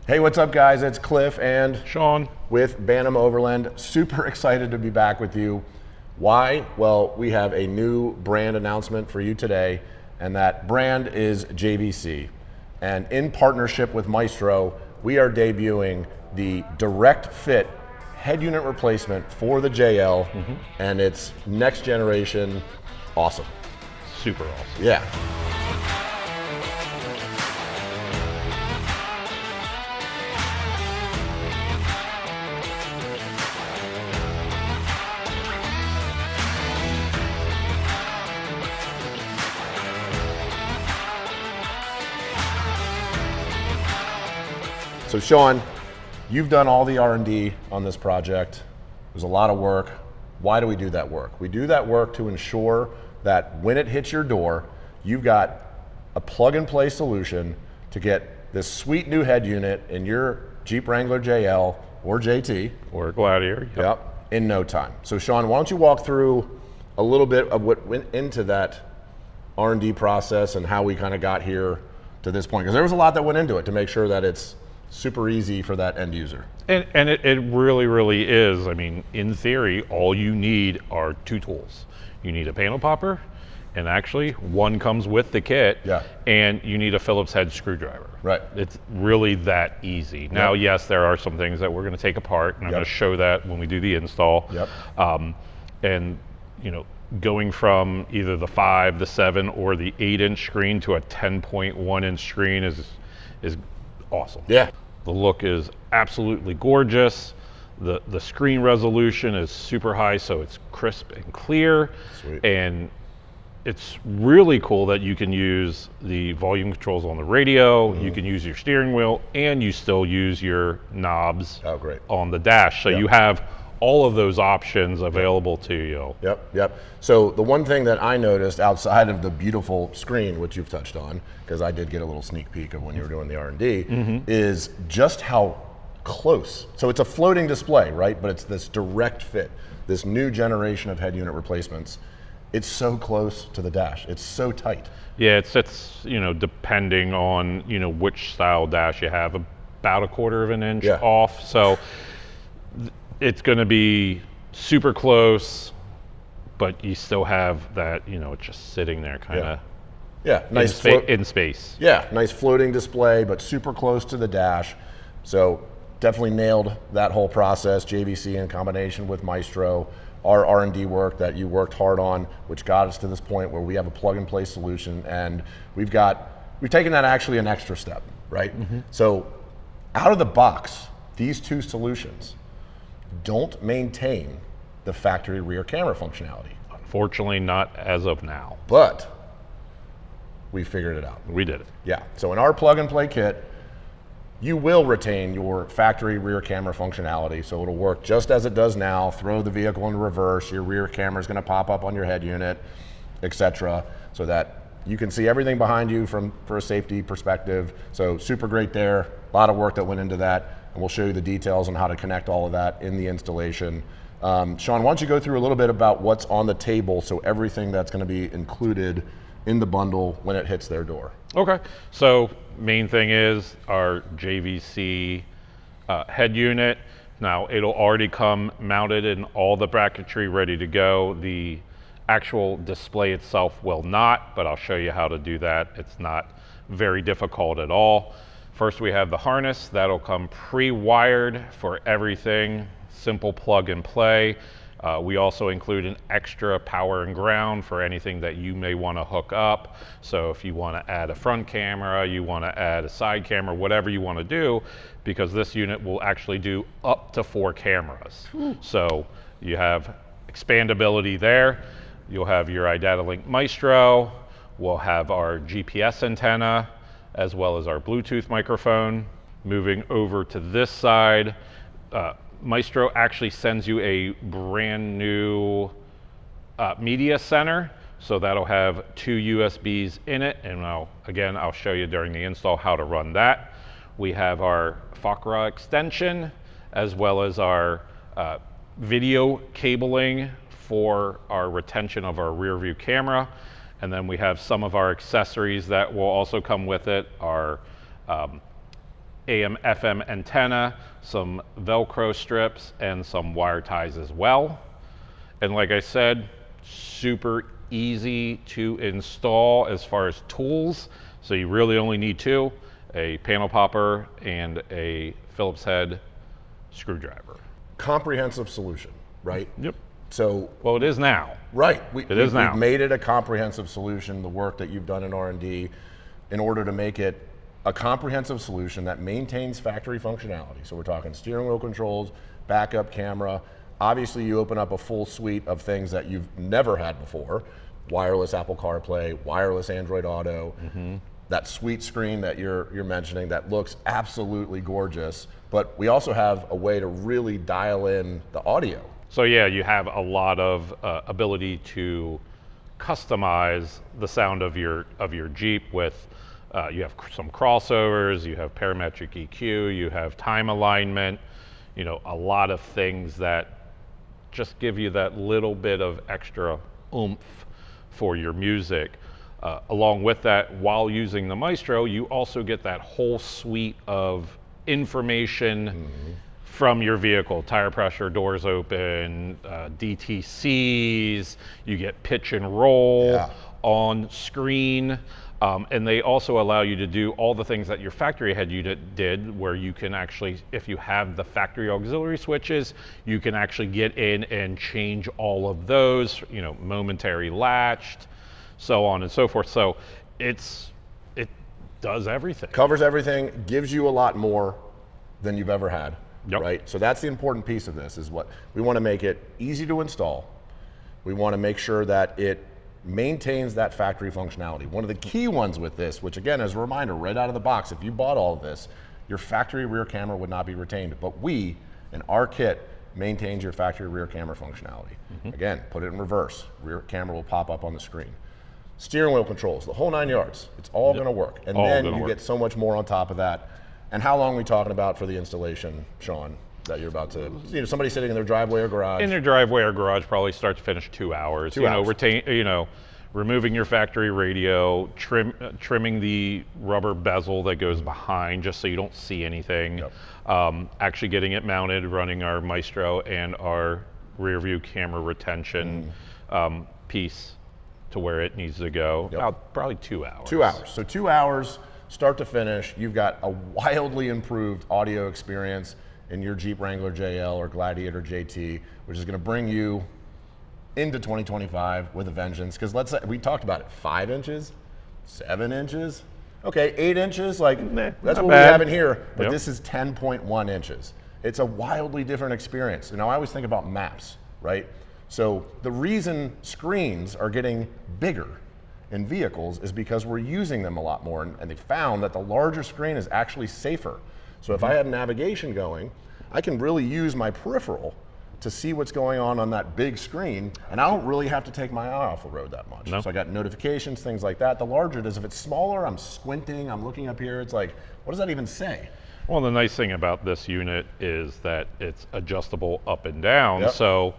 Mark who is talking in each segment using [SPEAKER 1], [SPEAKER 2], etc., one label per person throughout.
[SPEAKER 1] Hey, what's up guys? It's Cliff and
[SPEAKER 2] Sean
[SPEAKER 1] with Bantam Overland. Super excited to be back with you. Why? Well, we have a new brand announcement for you today, and that brand is JVC. And in partnership with Maestro, we are debuting the direct fit head unit replacement for the JL, and it's next generation awesome.
[SPEAKER 2] Super awesome.
[SPEAKER 1] Yeah. So Sean, you've done all the R&D on this project. There's a lot of work. Why do we do that work? We do that work to ensure that when it hits your door, you've got a plug-and-play solution to get this sweet new head unit in your Jeep Wrangler JL or JT.
[SPEAKER 2] Or Gladiator.
[SPEAKER 1] Yep, in no time. So Sean, why don't you walk through a little bit of what went into that R&D process and how we kind of got here to this point? Because there was a lot that went into it to make sure that it's super easy for that end user.
[SPEAKER 2] And it really is. I mean, in theory, all you need are two tools. You need a panel popper, and actually one comes with the kit, and you need a Phillips head screwdriver.
[SPEAKER 1] Right.
[SPEAKER 2] It's really that easy. Now, yes, there are some things that we're gonna take apart, and I'm gonna show that when we do the install. And you know, going from either the 5, the 7, or the 8-inch screen to a 10.1-inch screen is awesome.
[SPEAKER 1] Yeah.
[SPEAKER 2] The look is absolutely gorgeous. The screen resolution is super high, so it's crisp and clear.
[SPEAKER 1] Sweet.
[SPEAKER 2] And it's really cool that you can use the volume controls on the radio, you can use your steering wheel, and you still use your knobs on the dash. So you have all of those options available to you.
[SPEAKER 1] Yep. So the one thing that I noticed outside of the beautiful screen, which you've touched on, because I did get a little sneak peek of when you were doing the R&D, is just how close. So it's a floating display, right? But it's this direct fit, this new generation of head unit replacements. It's so close to the dash. It's so tight.
[SPEAKER 2] Yeah, it's you know, depending on, you know, which style dash you have, about a 1/4 of an inch off. So it's going to be super close, but you still have that, you know, it's just sitting there kind of
[SPEAKER 1] nice
[SPEAKER 2] in space.
[SPEAKER 1] Yeah, nice floating display, but super close to the dash. So definitely nailed that whole process. JVC in combination with Maestro, our R&D work that you worked hard on, which got us to this point where we have a plug-and-play solution, and we've taken that actually an extra step, right? So out of the box, these two solutions don't maintain the factory rear camera functionality.
[SPEAKER 2] Unfortunately, not as of now.
[SPEAKER 1] But we figured it out.
[SPEAKER 2] We did it.
[SPEAKER 1] Yeah, so in our plug-and-play kit, you will retain your factory rear camera functionality, so it'll work just as it does now. Throw the vehicle in reverse, your rear camera is gonna pop up on your head unit, etc., so that you can see everything behind you for a safety perspective. So super great there, a lot of work that went into that. And we'll show you the details on how to connect all of that in the installation. Sean, why don't you go through a little bit about what's on the table, so everything that's going to be included in the bundle when it hits their door.
[SPEAKER 2] Okay, so main thing is our JVC head unit. Now it'll already come mounted in all the bracketry ready to go. The actual display itself will not, but I'll show you how to do that. It's not very difficult at all. First, we have the harness. That'll come pre-wired for everything, simple plug and play. We also include an extra power and ground for anything that you may want to hook up. So if you want to add a front camera, you want to add a side camera, whatever you want to do, because this unit will actually do up to 4 cameras. So you have expandability there. You'll have your iDataLink Maestro. We'll have our GPS antenna, as well as our Bluetooth microphone. Moving over to this side, Maestro actually sends you a brand new media center. So that'll have 2 USBs in it. And I'll show you during the install how to run that. We have our FACRA extension, as well as our video cabling for our retention of our rear view camera. And then we have some of our accessories that will also come with it, our AM FM antenna, some Velcro strips, and some wire ties as well. And like I said, super easy to install as far as tools. So you really only need two, a panel popper and a Phillips head screwdriver.
[SPEAKER 1] Comprehensive solution, right?
[SPEAKER 2] Yep.
[SPEAKER 1] So,
[SPEAKER 2] well, it is now.
[SPEAKER 1] Right.
[SPEAKER 2] It is now.
[SPEAKER 1] We've made it a comprehensive solution, the work that you've done in R&D, in order to make it a comprehensive solution that maintains factory functionality. So we're talking steering wheel controls, backup camera. Obviously, you open up a full suite of things that you've never had before. Wireless Apple CarPlay, wireless Android Auto, that sweet screen that you're mentioning that looks absolutely gorgeous. But we also have a way to really dial in the audio.
[SPEAKER 2] So yeah, you have a lot of ability to customize the sound of your Jeep with, you have some crossovers, you have parametric EQ, you have time alignment, you know, a lot of things that just give you that little bit of extra oomph for your music. Along with that, while using the Maestro, you also get that whole suite of information from your vehicle, tire pressure, doors open, DTCs, you get pitch and roll on screen. And they also allow you to do all the things that your factory head unit did, where you can actually, if you have the factory auxiliary switches, you can actually get in and change all of those, you know, momentary latched, so on and so forth. So it does everything.
[SPEAKER 1] Covers everything, gives you a lot more than you've ever had, right? So that's the important piece of this, is what we want to make it easy to install. We want to make sure that it maintains that factory functionality. One of the key ones with this, which again, as a reminder, right out of the box, if you bought all of this, your factory rear camera would not be retained. But we, in our kit, maintains your factory rear camera functionality. Again, put it in reverse. Rear camera will pop up on the screen. Steering wheel controls, the whole 9 yards. It's all going to work. And then you get so much more on top of that. And how long are we talking about for the installation, Sean, that you're about to, you know, somebody sitting in their driveway or garage?
[SPEAKER 2] In their driveway or garage, probably start to finish 2 hours.
[SPEAKER 1] 2 hours.
[SPEAKER 2] Removing your factory radio, trimming the rubber bezel that goes behind just so you don't see anything. Actually getting it mounted, running our Maestro and our rear view camera retention piece to where it needs to go. About probably 2 hours.
[SPEAKER 1] 2 hours. So 2 hours, start to finish. You've got a wildly improved audio experience in your Jeep Wrangler JL or Gladiator JT, which is going to bring you into 2025 with a vengeance. Because let's say, we talked about it, 5 inches, 7 inches, okay, 8 inches, like that's what we have in here, but this is 10.1 inches. It's a wildly different experience. You know, I always think about maps, right? So the reason screens are getting bigger in vehicles is because we're using them a lot more, and they found that the larger screen is actually safer. So if I have navigation going, I can really use my peripheral to see what's going on that big screen, and I don't really have to take my eye off the road that much. So I got notifications, things like that. The larger it is, if it's smaller, I'm squinting, I'm looking up here, it's like, what does that even say?
[SPEAKER 2] Well, the nice thing about this unit is that it's adjustable up and down. So,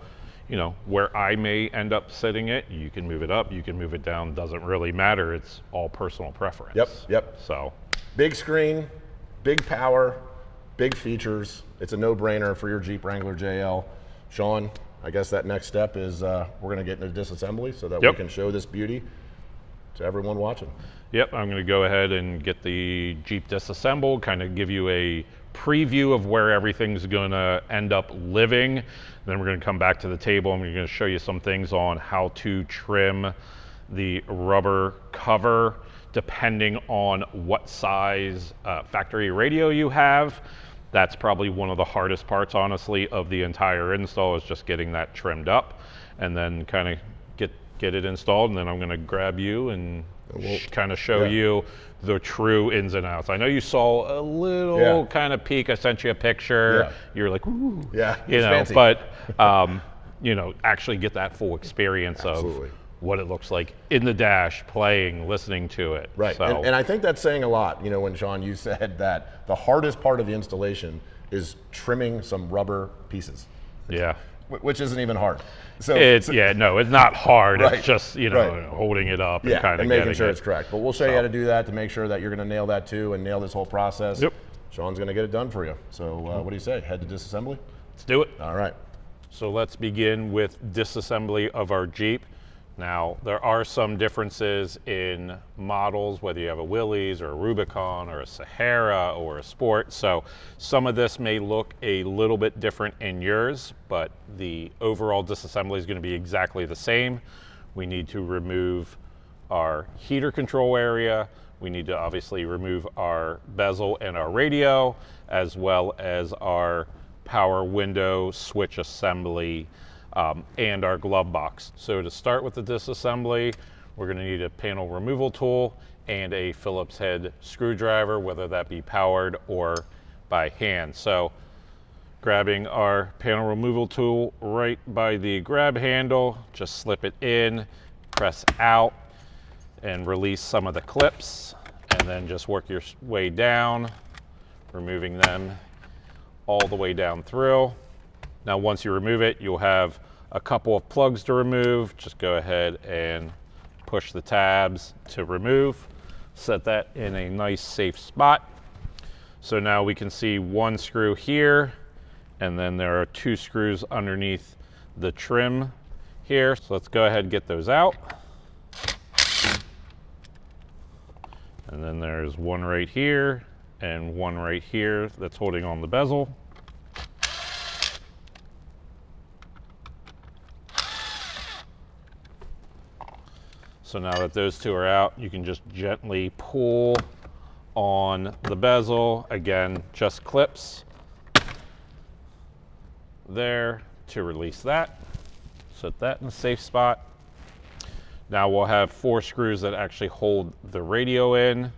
[SPEAKER 2] you know, where I may end up sitting it, you can move it up, you can move it down, doesn't really matter. It's all personal preference. So
[SPEAKER 1] big screen, big power, big features. It's a no-brainer for your Jeep Wrangler JL. Sean, I guess that next step is we're going to get into disassembly so that we can show this beauty to everyone watching.
[SPEAKER 2] I'm going to go ahead and get the Jeep disassembled, kind of give you a preview of where everything's going to end up living. Then we're going to come back to the table and we're going to show you some things on how to trim the rubber cover depending on what size factory radio you have. That's probably one of the hardest parts, honestly, of the entire install, is just getting that trimmed up and then kind of get it installed. And then I'm going to grab you and kind of show you the true ins and outs. I know you saw a little kind of peek. I sent you a picture. You're like, ooh, you know, fancy. But you know, actually get that full experience of what it looks like in the dash, playing, listening to it. So.
[SPEAKER 1] And I think that's saying a lot. You know, when Sean, you said that the hardest part of the installation is trimming some rubber pieces. Which isn't even hard. So
[SPEAKER 2] it's not hard. It's just, you know, holding it up and kind of
[SPEAKER 1] making sure it's correct. But we'll show you how to do that to make sure that you're going to nail that too and nail this whole process. Sean's going to get it done for you. So what do you say? Head to disassembly?
[SPEAKER 2] Let's do it.
[SPEAKER 1] All right.
[SPEAKER 2] So let's begin with disassembly of our Jeep. Now, there are some differences in models, whether you have a Willys or a Rubicon or a Sahara or a Sport. So some of this may look a little bit different in yours, but the overall disassembly is going to be exactly the same. We need to remove our heater control area. We need to obviously remove our bezel and our radio, as well as our power window switch assembly and our glove box. So to start with the disassembly, we're going to need a panel removal tool and a Phillips head screwdriver, whether that be powered or by hand. So grabbing our panel removal tool right by the grab handle, just slip it in, press out, and release some of the clips, and then just work your way down, removing them all the way down through. Now once you remove it, you'll have a couple of plugs to remove. Just go ahead and push the tabs to remove. Set that in a nice safe spot. So now we can see one screw here, and then there are 2 screws underneath the trim here. So let's go ahead and get those out. And then there's one right here and one right here that's holding on the bezel. So now that those 2 are out, you can just gently pull on the bezel. Again, just clips there to release that. Set that in a safe spot. Now we'll have 4 screws that actually hold the radio in.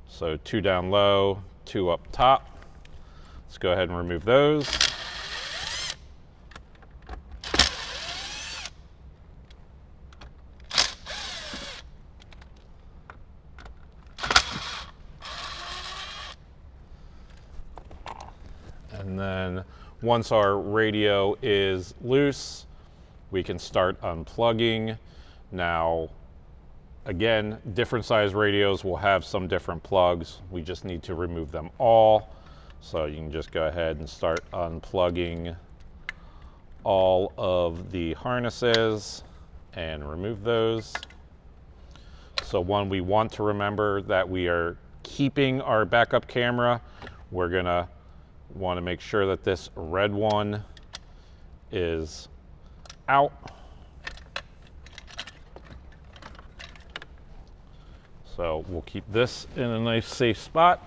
[SPEAKER 2] So 2 down low, 2 up top. Let's go ahead and remove those. And then once our radio is loose, we can start unplugging. Now, again, different size radios will have some different plugs. We just need to remove them all. So you can just go ahead and start unplugging all of the harnesses and remove those. So one, we want to remember that we are keeping our backup camera. We're gonna want to make sure that this red one is out. So we'll keep this in a nice safe spot.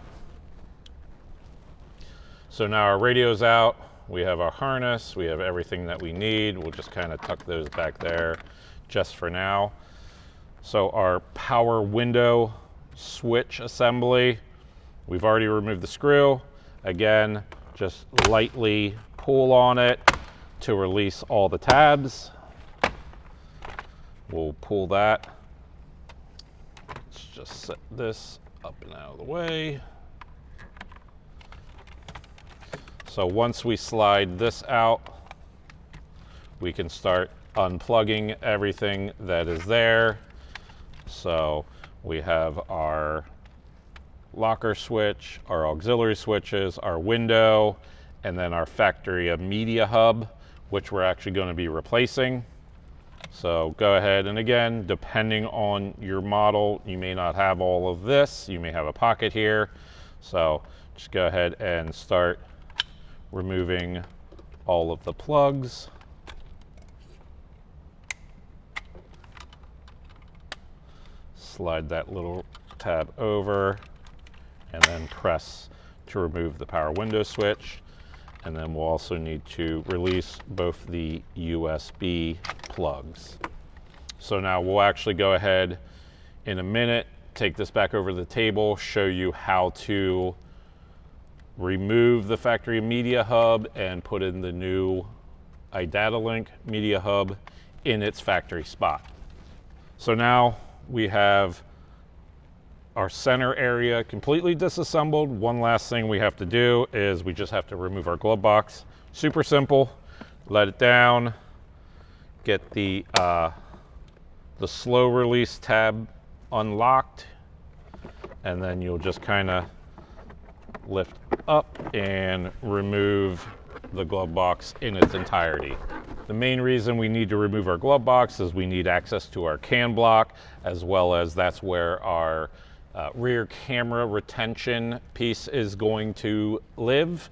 [SPEAKER 2] So now our radio's out, we have our harness, we have everything that we need. We'll just kind of tuck those back there just for now. So our power window switch assembly, we've already removed the screw. Again, just lightly pull on it to release all the tabs. We'll pull that. Let's just set this up and out of the way. So once we slide this out, we can start unplugging everything that is there. So we have our locker switch, our auxiliary switches, our window, and then our factory media hub, which we're actually going to be replacing. So go ahead, and again, depending on your model, you may not have all of this. You may have a pocket here. So just go ahead and start removing all of the plugs. Slide that little tab over, and then press to remove the power window switch. And then we'll also need to release both the USB plugs. So now we'll actually go ahead in a minute, take this back over the table, show you how to remove the factory media hub and put in the new iDataLink media hub in its factory spot. So now we have our center area completely disassembled. One last thing we have to do is we just have to remove our glove box. Super simple. Let it down. Get the slow release tab unlocked, and then you'll just kind of lift up and remove the glove box in its entirety. The main reason we need to remove our glove box is we need access to our can block, as well as that's where our rear camera retention piece is going to live.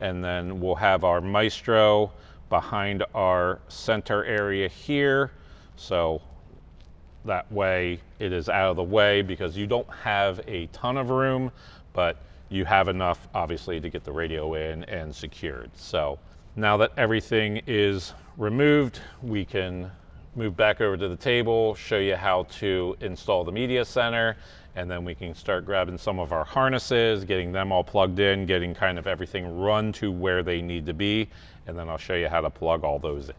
[SPEAKER 2] And then we'll have our Maestro behind our center area here. So that way it is out of the way, because you don't have a ton of room, but you have enough obviously to get the radio in and secured. So now that everything is removed, we can move back over to the table, show you how to install the media center, and then we can start grabbing some of our harnesses, getting them all plugged in, getting kind of everything run to where they need to be, and then I'll show you how to plug all those in.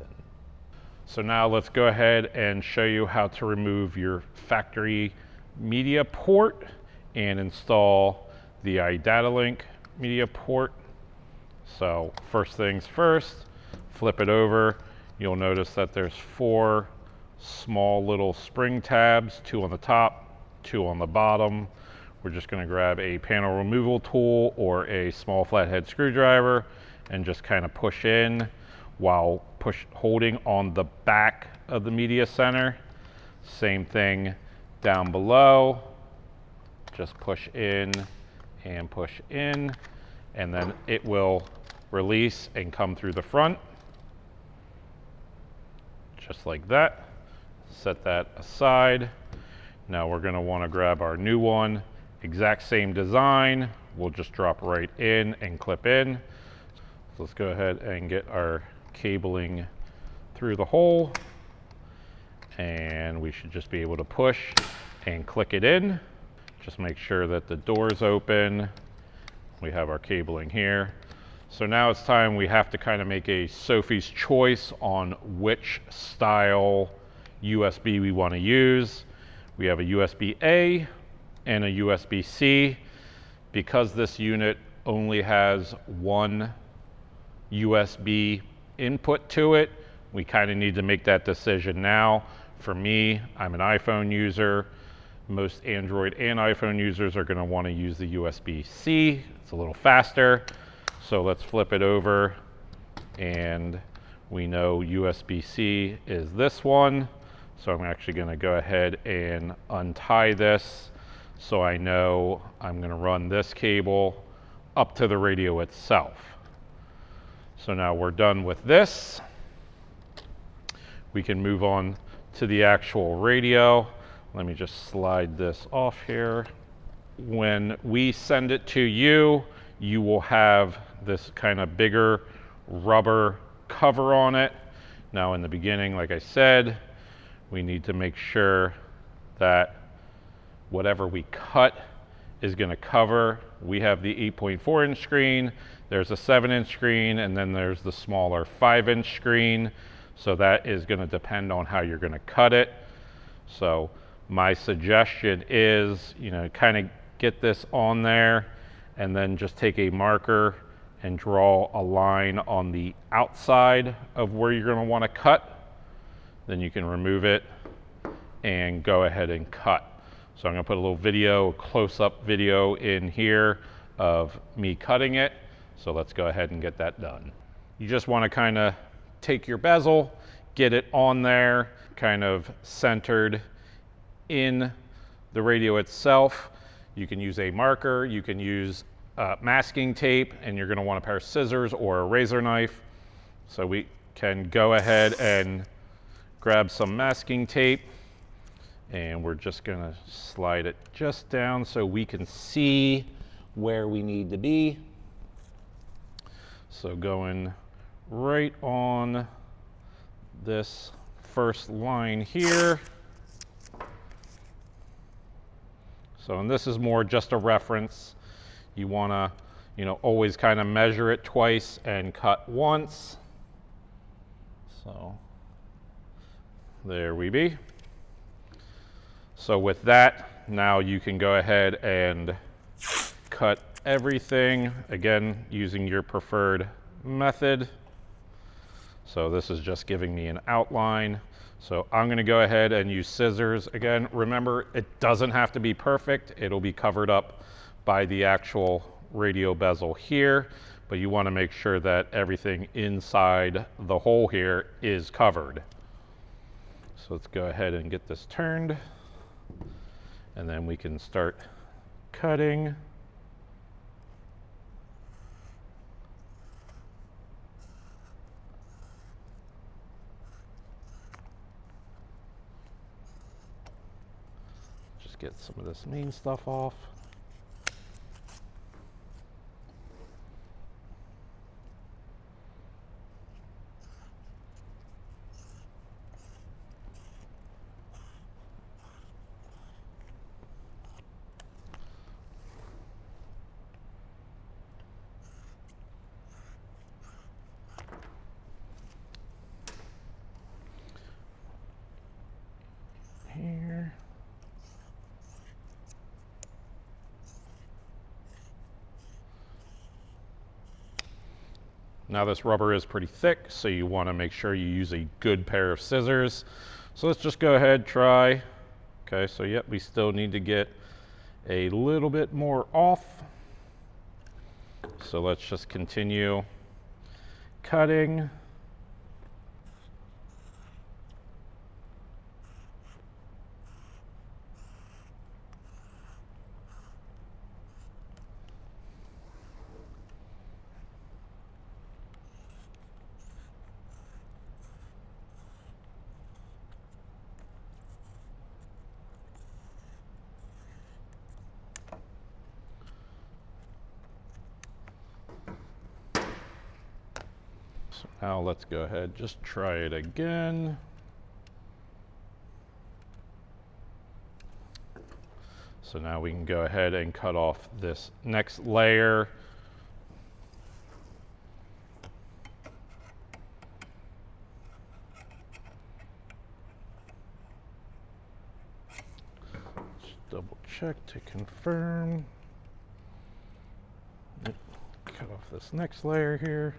[SPEAKER 2] So now let's go ahead and show you how to remove your factory media port and install the iDataLink media port. So first things first, flip it over. You'll notice that there's 4 small little spring tabs, 2 on the top, 2 on the bottom. We're just going to grab a panel removal tool or a small flathead screwdriver and just kind of push in while holding on the back of the media center. Same thing down below. Just push in and push in, and then it will release and come through the front. Just like that. Set that aside. Now we're going to want to grab our new one. Exact same design. We'll just drop right in and clip in. So let's go ahead and get our cabling through the hole, and we should just be able to push and click it in. Just make sure that the door is open. We have our cabling here. So now it's time, we have to kind of make a Sophie's choice on which style USB we want to use. We have a USB-A and a USB-C. Because this unit only has one USB input to it, we kind of need to make that decision now. For me, I'm an iPhone user. Most Android and iPhone users are going to want to use the USB-C. It's a little faster. So let's flip it over, and we know USB-C is this one. So I'm actually going to go ahead and untie this, so I know I'm going to run this cable up to the radio itself. So now we're done with this. We can move on to the actual radio. Let me just slide this off here. When we send it to you, you will have this kind of bigger rubber cover on it. Now in the beginning, like I said, we need to make sure that whatever we cut is going to cover. We have the 8.4-inch screen, there's a 7-inch screen, and then there's the smaller 5-inch screen. So that is going to depend on how you're going to cut it. So my suggestion is, kind of get this on there, and then just take a marker and draw a line on the outside of where you're going to want to cut. Then you can remove it and go ahead and cut. So I'm going to put a little video, a close-up video in here of me cutting it. So let's go ahead and get that done. You just want to kind of take your bezel, get it on there, kind of centered in the radio itself. You can use a marker, you can use masking tape, and you're going to want a pair of scissors or a razor knife. So we can go ahead and grab some masking tape, and we're just going to slide it just down so we can see where we need to be. So going right on this first line here. So, and this is more just a reference. You want to, always kind of measure it twice and cut once. So there we be. So with that, now you can go ahead and cut everything, again, using your preferred method. So this is just giving me an outline. So I'm going to go ahead and use scissors. Again, remember, it doesn't have to be perfect. It'll be covered up by the actual radio bezel here, but you want to make sure that everything inside the hole here is covered. So let's go ahead and get this turned, and then we can start cutting. Just get some of this main stuff off. Here. Now this rubber is pretty thick, so you want to make sure you use a good pair of scissors. So let's just go ahead, try. Okay, so yep, we still need to get a little bit more off. So let's just continue cutting. So now let's go ahead, just try it again. So now we can go ahead and cut off this next layer. Just double check to confirm. Cut off this next layer here.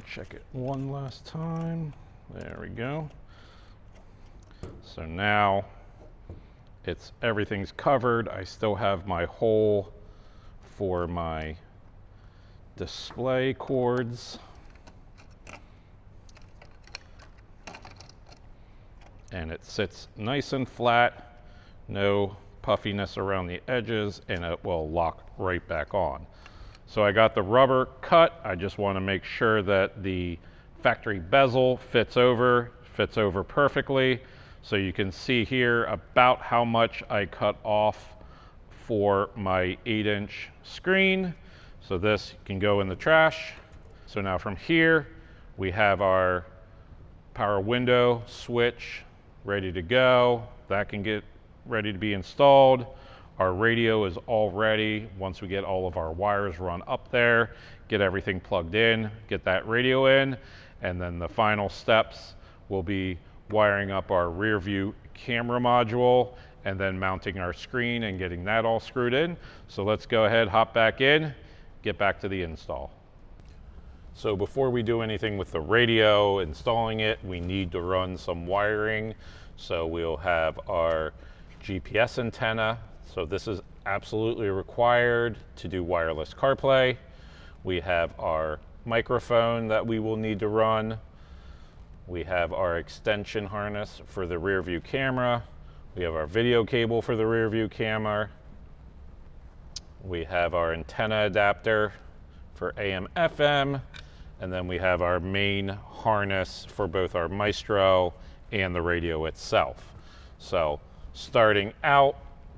[SPEAKER 2] Check it one last time. There we go. So now everything's covered. I still have my hole for my display cords. And it sits nice and flat, no puffiness around the edges, and it will lock right back on. So I got the rubber cut. I just want to make sure that the factory bezel fits over perfectly. So you can see here about how much I cut off for my 8-inch screen. So this can go in the trash. So now from here, we have our power window switch ready to go. That can get ready to be installed. Our radio is all ready. Once we get all of our wires run up there, get everything plugged in, get that radio in, and then the final steps will be wiring up our rear view camera module and then mounting our screen and getting that all screwed in. So let's go ahead, hop back in, get back to the install. So before we do anything with the radio, installing it, we need to run some wiring. So we'll have our GPS antenna. So this is absolutely required to do wireless CarPlay. We have our microphone that we will need to run. We have our extension harness for the rear view camera. We have our video cable for the rear view camera. We have our antenna adapter for AM, FM. And then we have our main harness for both our Maestro and the radio itself. So starting out,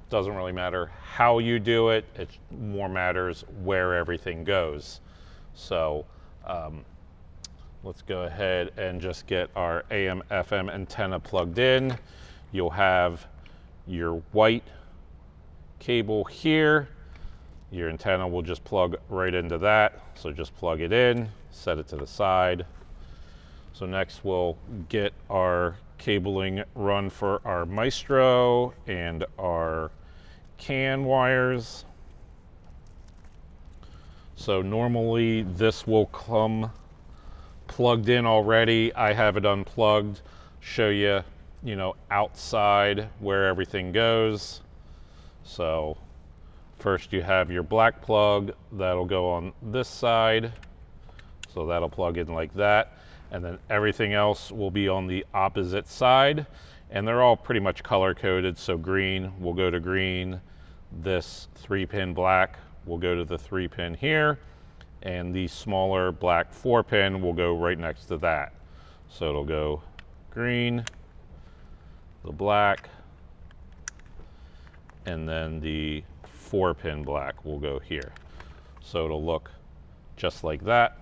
[SPEAKER 2] Doesn't really matter how you do it, it more matters where everything goes. So let's go ahead and just get our AM FM antenna plugged in. You'll have your white cable here. Your antenna will just plug right into that. So just plug it in, set it to the side. So next we'll get our cabling run for our Maestro and our CAN wires. So normally this will come plugged in already. I have it unplugged, show you, outside where everything goes. So first you have your black plug that'll go on this side. So that'll plug in like that. And then everything else will be on the opposite side. And they're all pretty much color coded. So green will go to green. This 3-pin black will go to the 3-pin here. And the smaller black 4-pin will go right next to that. So it'll go green, the black, and then the 4-pin black will go here. So it'll look just like that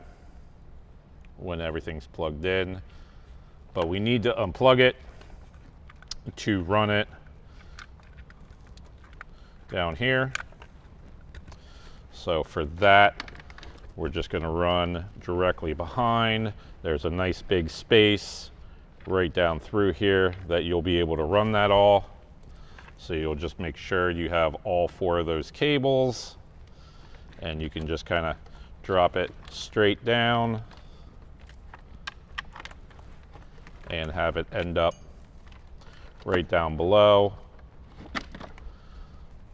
[SPEAKER 2] when everything's plugged in. But we need to unplug it to run it down here. So for that, we're just going to run directly behind. There's a nice big space right down through here that you'll be able to run that all. So you'll just make sure you have all 4 of those cables, and you can just kind of drop it straight down and have it end up right down below.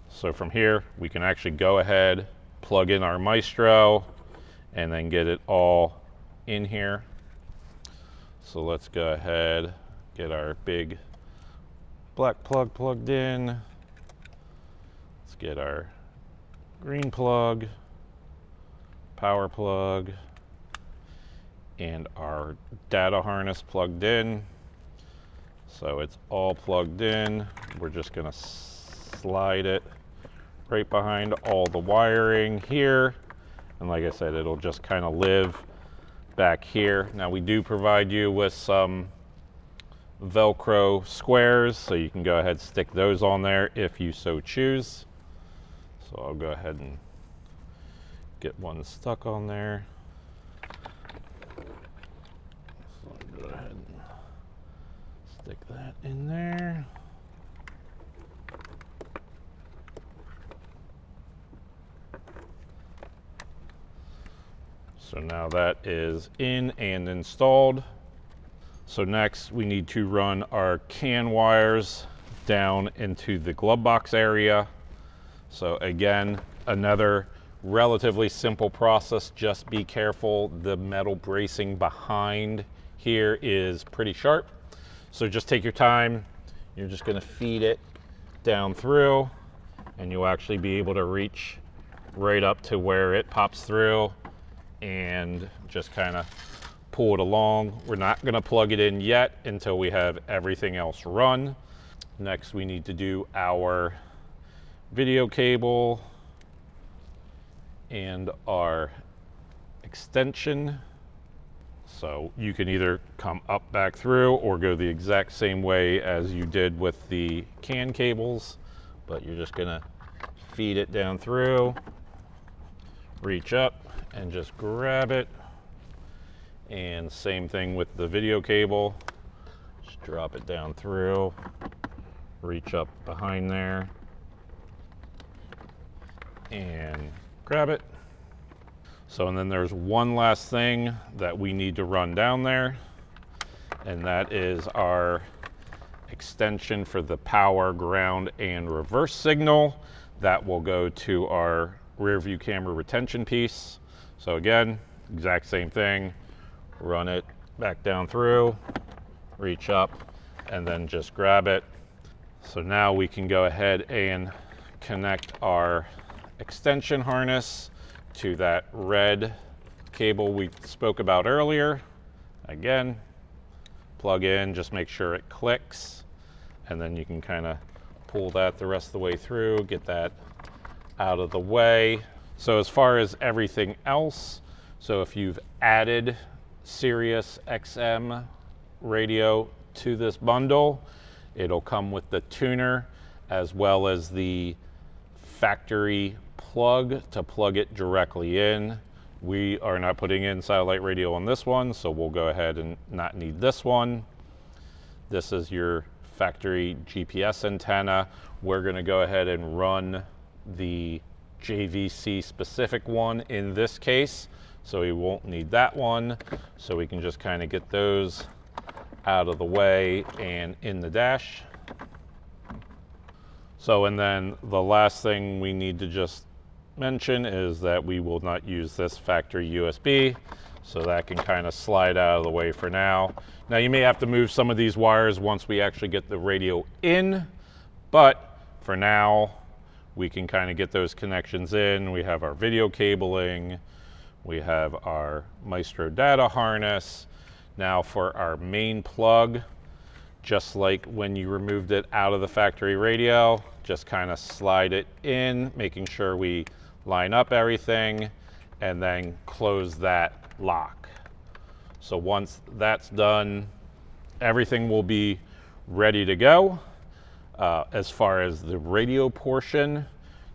[SPEAKER 2] So from here, we can actually go ahead, plug in our Maestro, and then get it all in here. So let's go ahead, get our big black plug plugged in. Let's get our green plug, power plug, and our data harness plugged in. So it's all plugged in. We're just gonna slide it right behind all the wiring here. And like I said, it'll just kind of live back here. Now we do provide you with some Velcro squares, so you can go ahead and stick those on there if you so choose. So I'll go ahead and get one stuck on there. So I'll go ahead and stick that in there. So now that is in and installed. So next we need to run our CAN wires down into the glove box area. So again, another relatively simple process. Just be careful, the metal bracing behind here is pretty sharp. So just take your time. You're just gonna feed it down through, and you'll actually be able to reach right up to where it pops through and just kind of pull it along. We're not going to plug it in yet until we have everything else run. Next, we need to do our video cable and our extension. So you can either come up back through or go the exact same way as you did with the CAN cables, but you're just going to feed it down through, reach up and just grab it. And same thing with the video cable. Just drop it down through, reach up behind there, and grab it. So, and then there's one last thing that we need to run down there, and that is our extension for the power, ground, and reverse signal. That will go to our rear view camera retention piece. So again, exact same thing, run it back down through, reach up, and then just grab it. So now we can go ahead and connect our extension harness to that red cable we spoke about earlier. Again, plug in, just make sure it clicks, and then you can kind of pull that the rest of the way through, get that out of the way. So as far as everything else, so if you've added Sirius XM radio to this bundle, it'll come with the tuner as well as the factory plug to plug it directly in. We are not putting in satellite radio on this one, so we'll go ahead and not need this one. This is your factory GPS antenna. We're going to go ahead and run the JVC specific one in this case, so we won't need that one. So we can just kind of get those out of the way and in the dash. So, and then the last thing we need to just mention is that we will not use this factory USB, so that can kind of slide out of the way for now. Now you may have to move some of these wires once we actually get the radio in, but for now we can kind of get those connections in. We have our video cabling, we have our Maestro data harness. Now for our main plug, just like when you removed it out of the factory radio, just kind of slide it in, making sure we line up everything and then close that lock. So once that's done, everything will be ready to go. As far as the radio portion,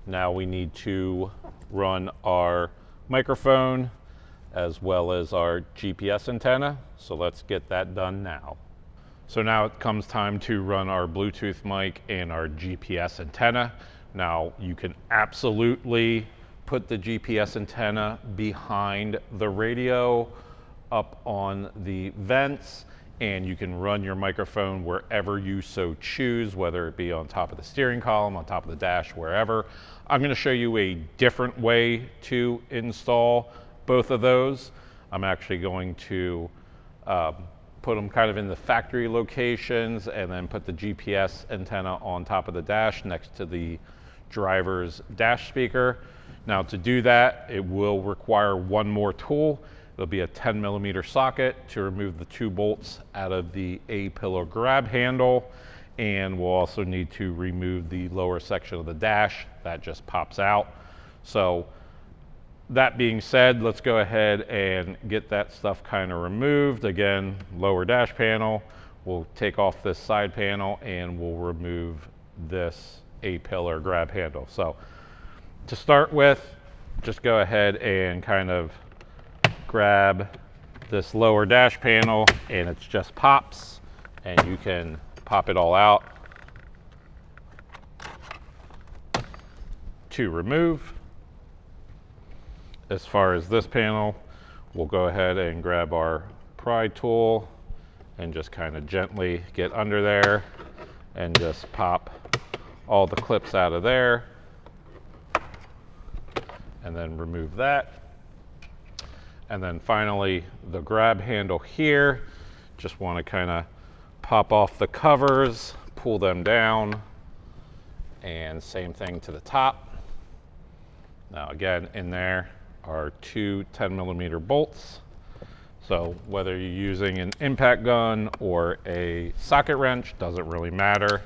[SPEAKER 2] now we need to run our microphone as well as our GPS antenna. So let's get that done now. So now it comes time to run our Bluetooth mic and our GPS antenna. Now you can absolutely put the GPS antenna behind the radio up on the vents, and you can run your microphone wherever you so choose, whether it be on top of the steering column, on top of the dash, wherever. I'm going to show you a different way to install both of those. I'm actually going to put them kind of in the factory locations and then put the GPS antenna on top of the dash next to the driver's dash speaker. Now to do that, it will require one more tool. It'll be a 10mm socket to remove the 2 bolts out of the A-pillar grab handle, and we'll also need to remove the lower section of the dash that just pops out. So that being said, let's go ahead and get that stuff kind of removed. Again, lower dash panel, we'll take off this side panel and we'll remove this A-pillar grab handle. So to start with, just go ahead and kind of grab this lower dash panel, and it's just pops, and you can pop it all out to remove. As far as this panel, we'll go ahead and grab our pry tool and just kind of gently get under there and just pop all the clips out of there, and then remove that. And then finally, the grab handle here, just want to kind of pop off the covers, pull them down, and same thing to the top. Now again, in there are 2 10mm bolts. So whether you're using an impact gun or a socket wrench, doesn't really matter.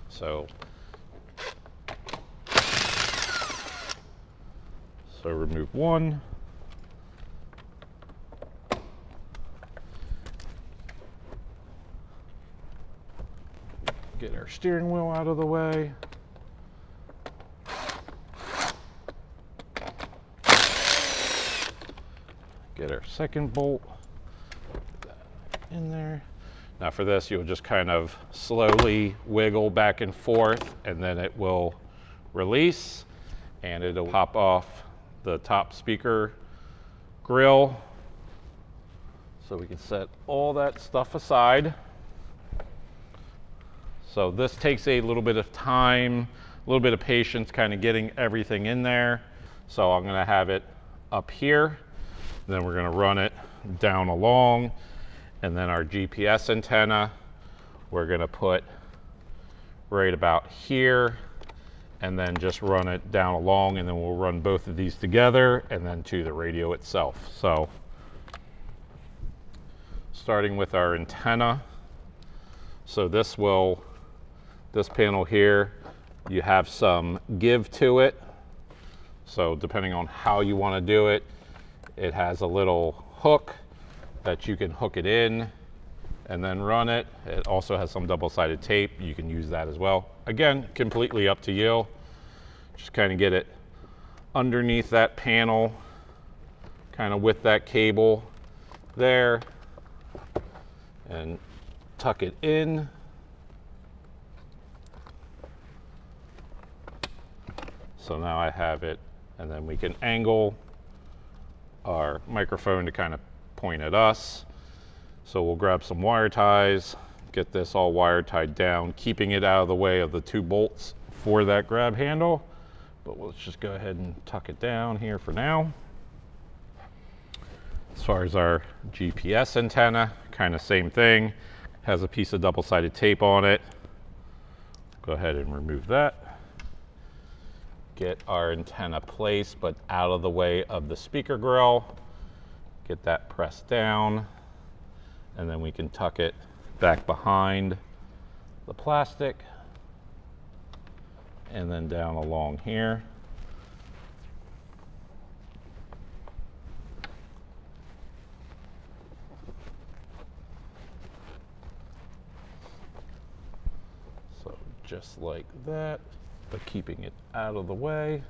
[SPEAKER 2] So remove one. Get our steering wheel out of the way. Get our second bolt. Put that in there. Now for this, you'll just kind of slowly wiggle back and forth, and then it will release, and it'll pop off the top speaker grill. So we can set all that stuff aside. So this takes a little bit of time, a little bit of patience kind of getting everything in there. So I'm gonna have it up here, then we're gonna run it down along, and then our GPS antenna, we're gonna put right about here, and then just run it down along, and then we'll run both of these together and then to the radio itself. So starting with our antenna. So this panel here You have some give to it. So depending on how you want to do it, it has a little hook that you can hook it in and then run it. It also has some double-sided tape. You can use that as well. Again, completely up to you. Just kind of get it underneath that panel, kind of with that cable there, and tuck it in. So now I have it, and then we can angle our microphone to kind of point at us. So we'll grab some wire ties, get this all wire tied down, keeping it out of the way of the 2 bolts for that grab handle. But let's just go ahead and tuck it down here for now. As far as our GPS antenna, kind of same thing. Has a piece of double-sided tape on it. Go ahead and remove that. Get our antenna placed, but out of the way of the speaker grill. Get that pressed down, and then we can tuck it back behind the plastic and then down along here. So just like that, but keeping it out of the way.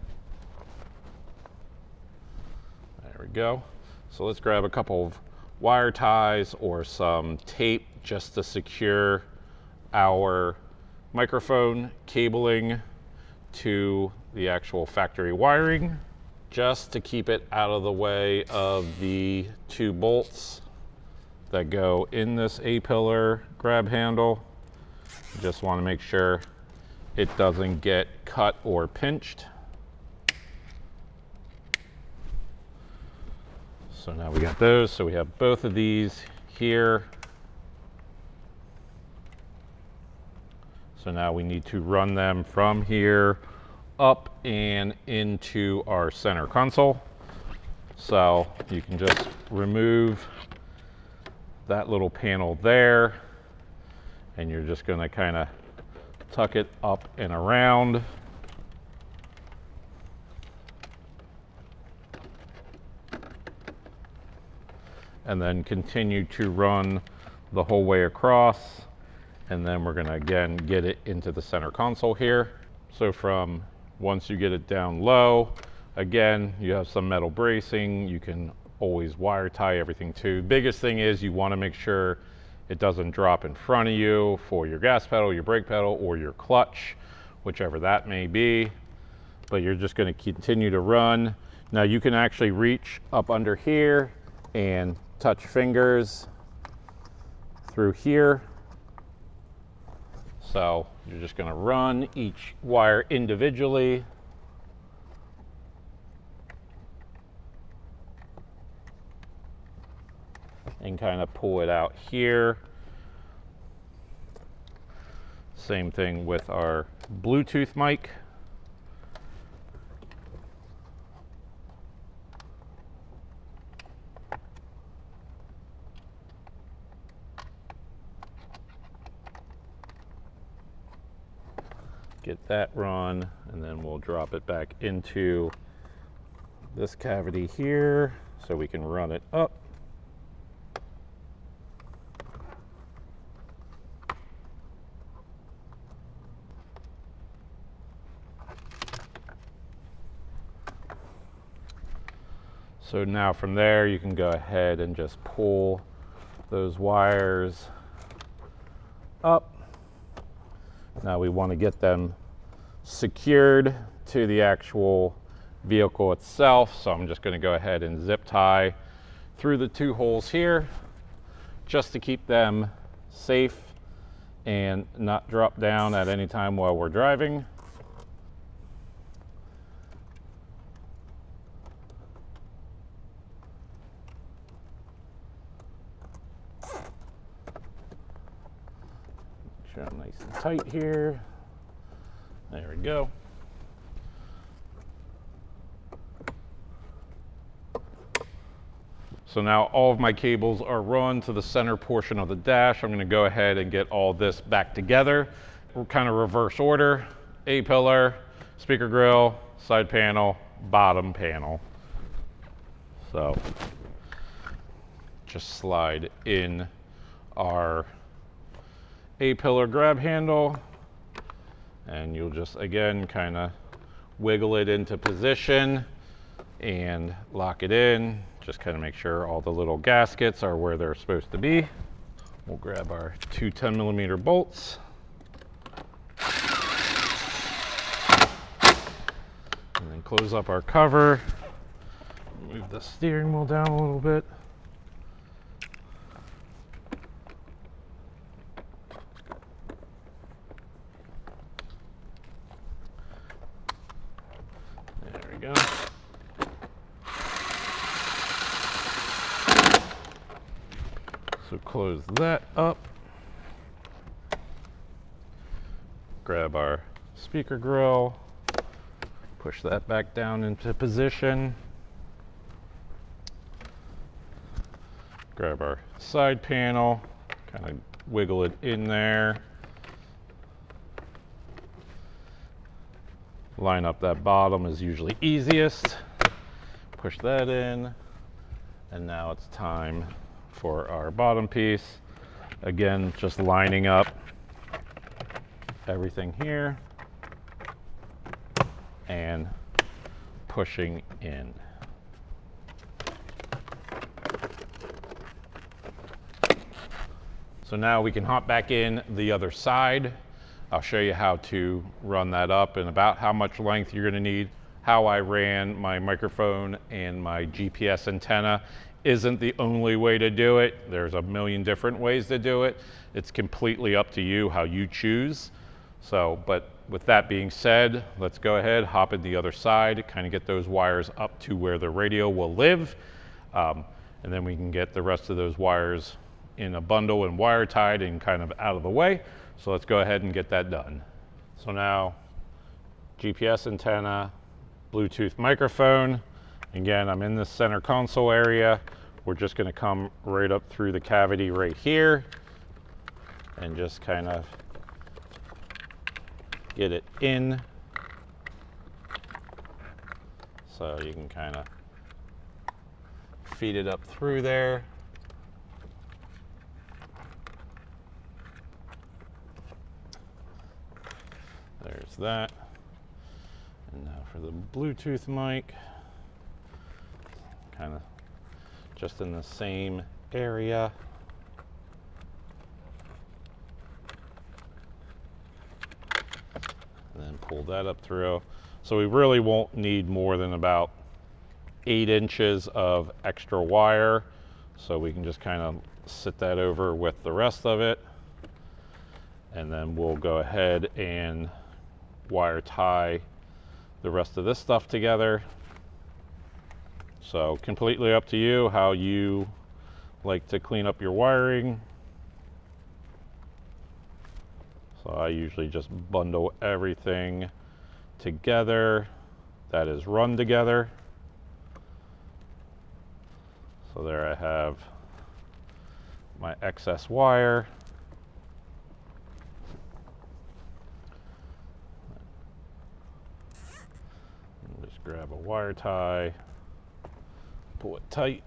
[SPEAKER 2] There we go. So let's grab a couple of wire ties or some tape just to secure our microphone cabling to the actual factory wiring, just to keep it out of the way of the 2 bolts that go in this A-pillar grab handle. Just want to make sure it doesn't get cut or pinched. So now we got those. So we have both of these here. So now we need to run them from here up and into our center console. So you can just remove that little panel there, and you're just going to kind of tuck it up and around. And then continue to run the whole way across. And then we're gonna again get it into the center console here. So from once you get it down low, again, you have some metal bracing. You can always wire tie everything to. Biggest thing is you wanna make sure it doesn't drop in front of you for your gas pedal, your brake pedal, or your clutch, whichever that may be. But you're just gonna continue to run. Now you can actually reach up under here and touch fingers through here. So you're just going to run each wire individually. And kind of pull it out here. Same thing with our Bluetooth mic. Get that run, and then we'll drop it back into this cavity here so we can run it up. So now from there you can go ahead and just pull those wires up. Now we want to get them secured to the actual vehicle itself. So I'm just going to go ahead and zip tie through the 2 holes here just to keep them safe and not drop down at any time while we're driving. Make sure I'm nice and tight here. There we go. So now all of my cables are run to the center portion of the dash. I'm going to go ahead and get all this back together. We're kind of reverse order. A-pillar, speaker grill, side panel, bottom panel. So just slide in our A-pillar grab handle, and you'll just, again, kind of wiggle it into position and lock it in. Just kind of make sure all the little gaskets are where they're supposed to be. We'll grab our two 10mm bolts. And then close up our cover. Move the steering wheel down a little bit. There we go. So close that up. Grab our speaker grill. Push that back down into position. Grab our side panel, kind of wiggle it in there. Line up that bottom is usually easiest. Push that in, and now it's time for our bottom piece. Again, just lining up everything here and pushing in. So now we can hop back in the other side. I'll show you how to run that up and about how much length you're gonna need. How I ran my microphone and my GPS antenna isn't the only way to do it. There's a million different ways to do it. It's completely up to you how you choose. So, but with that being said, let's go ahead, hop in the other side, kind of get those wires up to where the radio will live. And then we can get the rest of those wires in a bundle and wire tied and kind of out of the way. So let's go ahead and get that done. So now, GPS antenna, Bluetooth microphone. Again, I'm in the center console area. We're just gonna come right up through the cavity right here and just kind of get it in. So you can kind of feed it up through there. There's that. And now for the Bluetooth mic, kind of just in the same area. And then pull that up through. So we really won't need more than about 8 inches of extra wire. So we can just kind of sit that over with the rest of it. And then we'll go ahead and wire tie the rest of this stuff together. So completely up to you how you like to clean up your wiring. So I usually just bundle everything together that is run together. So there I have my excess wire. Just grab a wire tie, pull it tight,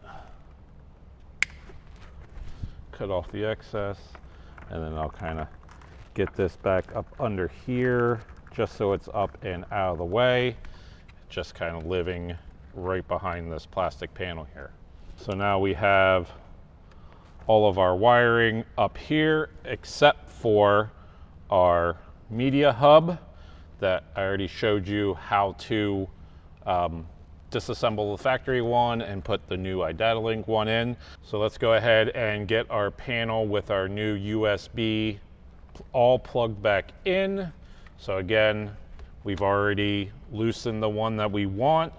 [SPEAKER 2] cut off the excess, and then I'll kind of get this back up under here just so it's up and out of the way, just kind of living right behind this plastic panel here. So now we have all of our wiring up here except for our media hub that I already showed you how to disassemble the factory one and put the new iDataLink one in. So let's go ahead and get our panel with our new USB all plugged back in. So again, we've already loosened the one that we want.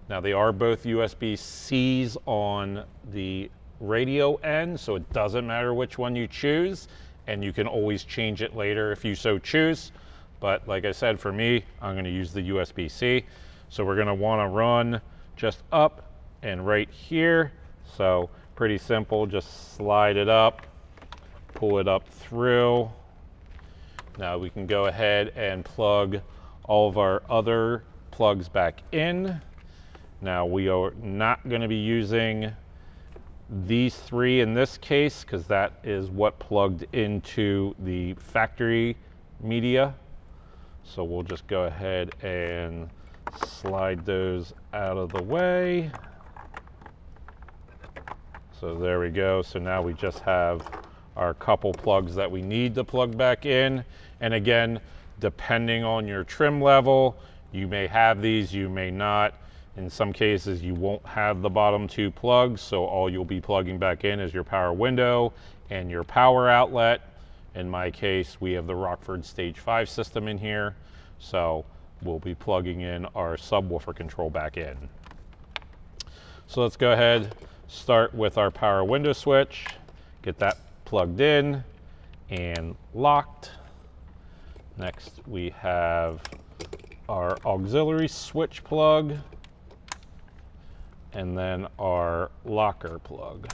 [SPEAKER 2] Now they are both USB-Cs on the radio end, so it doesn't matter which one you choose, and you can always change it later if you so choose. But like I said, for me, I'm gonna use the USB-C. So we're gonna wanna run just up and right here. So pretty simple, just slide it up, pull it up through. Now we can go ahead and plug all of our other plugs back in. Now we are not going to be using these three in this case because that is what plugged into the factory media. So we'll just go ahead and slide those out of the way. So there we go. So now we just have our couple plugs that we need to plug back in. And again, depending on your trim level, you may have these, you may not. In some cases, you won't have the bottom two plugs, so all you'll be plugging back in is your power window and your power outlet. In my case, we have the Rockford Stage 5 system in here, so we'll be plugging in our subwoofer control back in. So let's go ahead, start with our power window switch, get that plugged in and locked. Next, we have our auxiliary switch plug, and then our locker plug.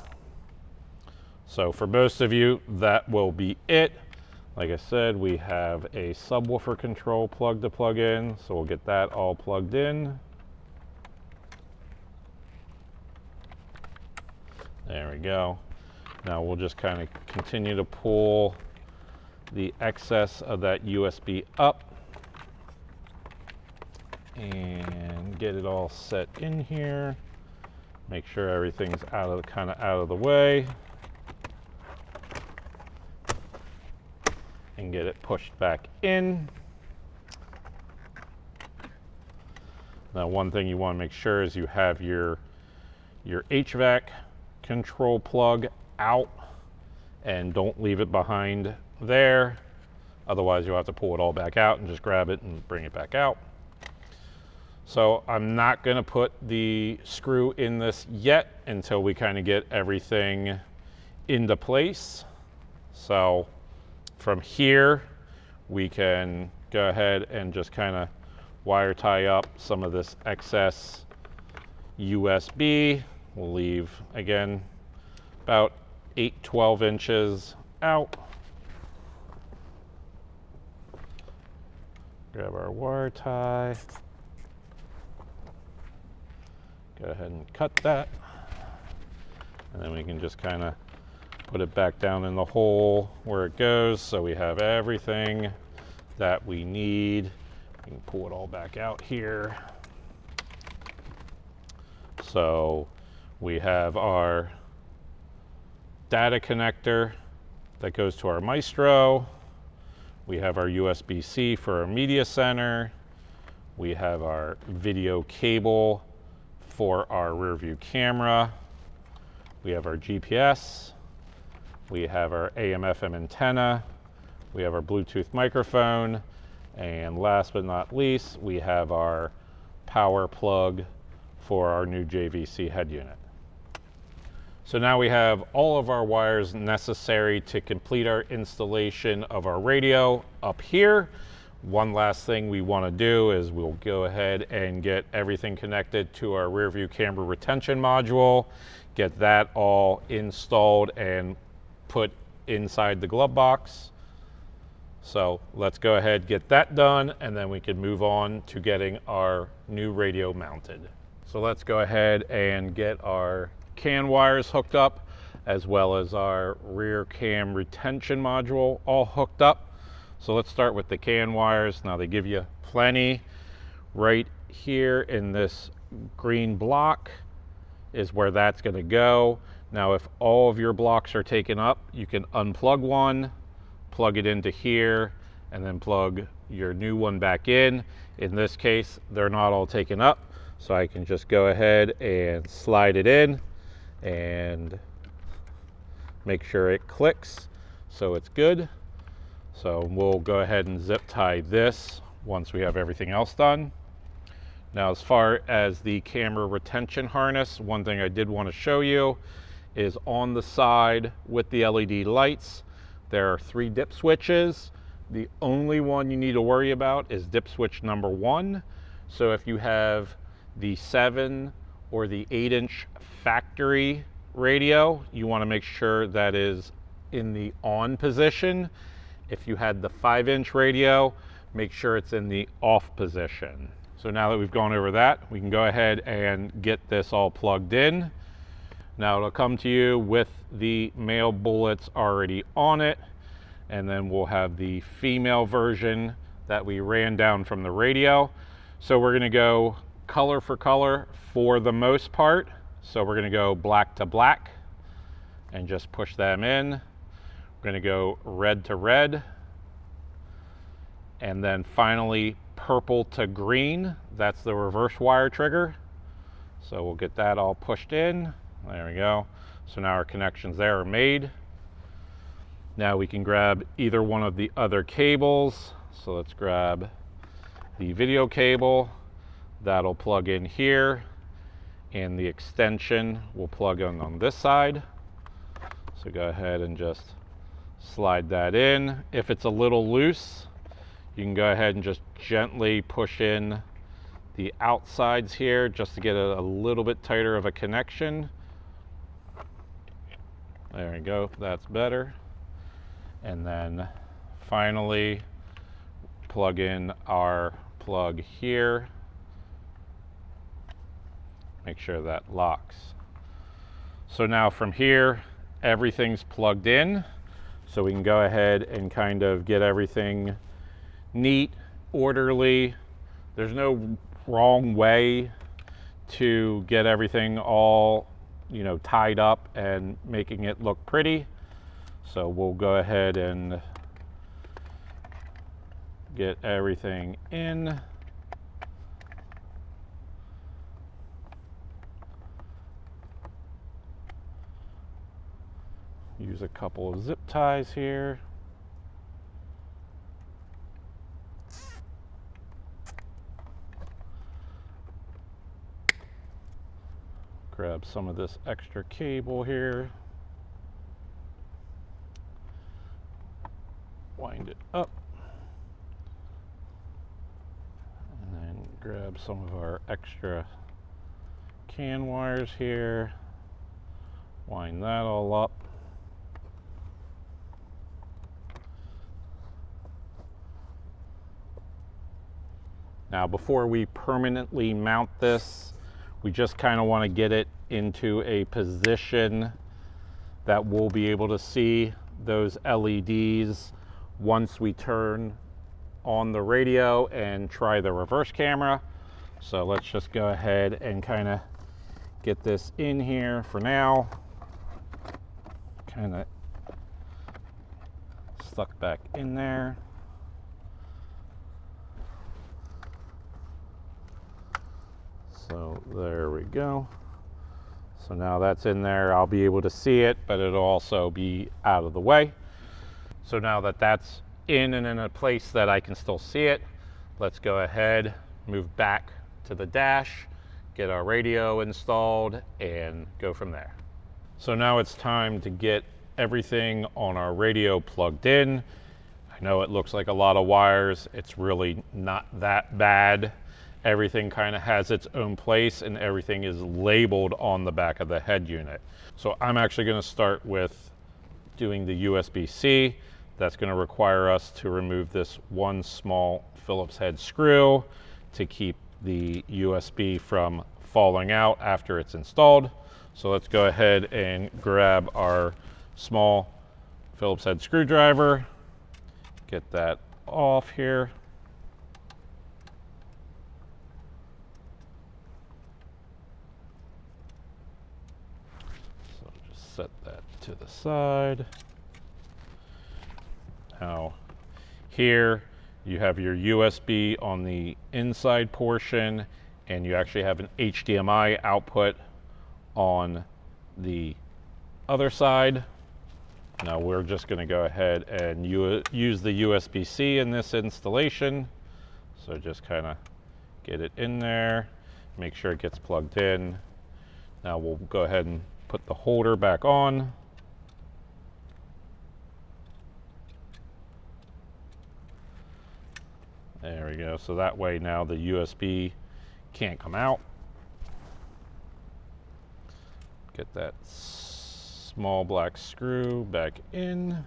[SPEAKER 2] So for most of you, that will be it. Like I said, we have a subwoofer control plug to plug in, so we'll get that all plugged in. There we go. Now we'll just kind of continue to pull the excess of that USB up and get it all set in here. Make sure everything's kind of out of the way and get it pushed back in. Now, one thing you want to make sure is you have your HVAC control plug out and don't leave it behind there. Otherwise, you'll have to pull it all back out and just grab it and bring it back out. So I'm not going to put the screw in this yet until we kind of get everything into place. So from here, we can go ahead and just kind of wire tie up some of this excess USB. We'll leave, again, about 8-12 inches out. Grab our wire tie. Go ahead and cut that. And then we can just kind of put it back down in the hole where it goes, so we have everything that we need. We can pull it all back out here. So we have our data connector that goes to our Maestro. We have our USB-C for our media center. We have our video cable for our rear view camera. We have our GPS. We have our AM/FM antenna. We have our Bluetooth microphone. And last but not least, we have our power plug for our new JVC head unit. So now we have all of our wires necessary to complete our installation of our radio up here. One last thing we want to do is we'll go ahead and get everything connected to our rear view camera retention module, get that all installed and put inside the glove box. So let's go ahead, get that done, and then we can move on to getting our new radio mounted. So let's go ahead and get our CAN wires hooked up, as well as our rear cam retention module all hooked up. So let's start with the CAN wires. Now they give you plenty. Right here in this green block is where that's going to go. Now if all of your blocks are taken up, you can unplug one, plug it into here, and then plug your new one back in. In this case, they're not all taken up, so I can just go ahead and slide it in and make sure it clicks so it's good. So we'll go ahead and zip tie this once we have everything else done. Now, as far as the camera retention harness, one thing I did want to show you is on the side with the LED lights, there are 3 dip switches. The only one you need to worry about is dip switch number 1. So if you have the 7 or the 8-inch factory radio, you want to make sure that is in the on position. If you had the 5-inch radio, make sure it's in the off position. So now that we've gone over that, we can go ahead and get this all plugged in. Now it'll come to you with the male bullets already on it, and then we'll have the female version that we ran down from the radio. So we're gonna go color for color for the most part. So we're gonna go black to black and just push them in. We're gonna go red to red, and then finally purple to green. That's the reverse wire trigger. So we'll get that all pushed in. There we go. So now our connections there are made. Now we can grab either one of the other cables. So let's grab the video cable. That'll plug in here, and the extension will plug in on this side. So go ahead and just slide that in. If it's a little loose, you can go ahead and just gently push in the outsides here just to get a little bit tighter of a connection. There we go, that's better. And then finally plug in our plug here. Make sure that locks. So now from here, everything's plugged in. So we can go ahead and kind of get everything neat, orderly. There's no wrong way to get everything all, you know, tied up and making it look pretty. So we'll go ahead and get everything in. Use a couple of zip ties here. Grab some of this extra cable here. Wind it up. And then grab some of our extra CAN wires here. Wind that all up. Now, before we permanently mount this, we just kind of want to get it into a position that we'll be able to see those LEDs once we turn on the radio and try the reverse camera. So let's just go ahead and kind of get this in here for now. Kind of stuck back in there. So there we go. So now that's in there, I'll be able to see it, but it'll also be out of the way. So now that that's in and in a place that I can still see it, let's go ahead, move back to the dash, get our radio installed, and go from there. So now it's time to get everything on our radio plugged in. I know it looks like a lot of wires. It's really not that bad. Everything kind of has its own place and everything is labeled on the back of the head unit. So I'm actually going to start with doing the USB-C. That's going to require us to remove this one small Phillips head screw to keep the USB from falling out after it's installed. So let's go ahead and grab our small Phillips head screwdriver, get that off here. So just set that to the side. Now here you have your USB on the inside portion, and you actually have an HDMI output on the other side. Now we're just going to go ahead and use the USB-C in this installation. So just kind of get it in there, make sure it gets plugged in. Now we'll go ahead and put the holder back on. There we go. So that way now the USB can't come out. Get that small black screw back in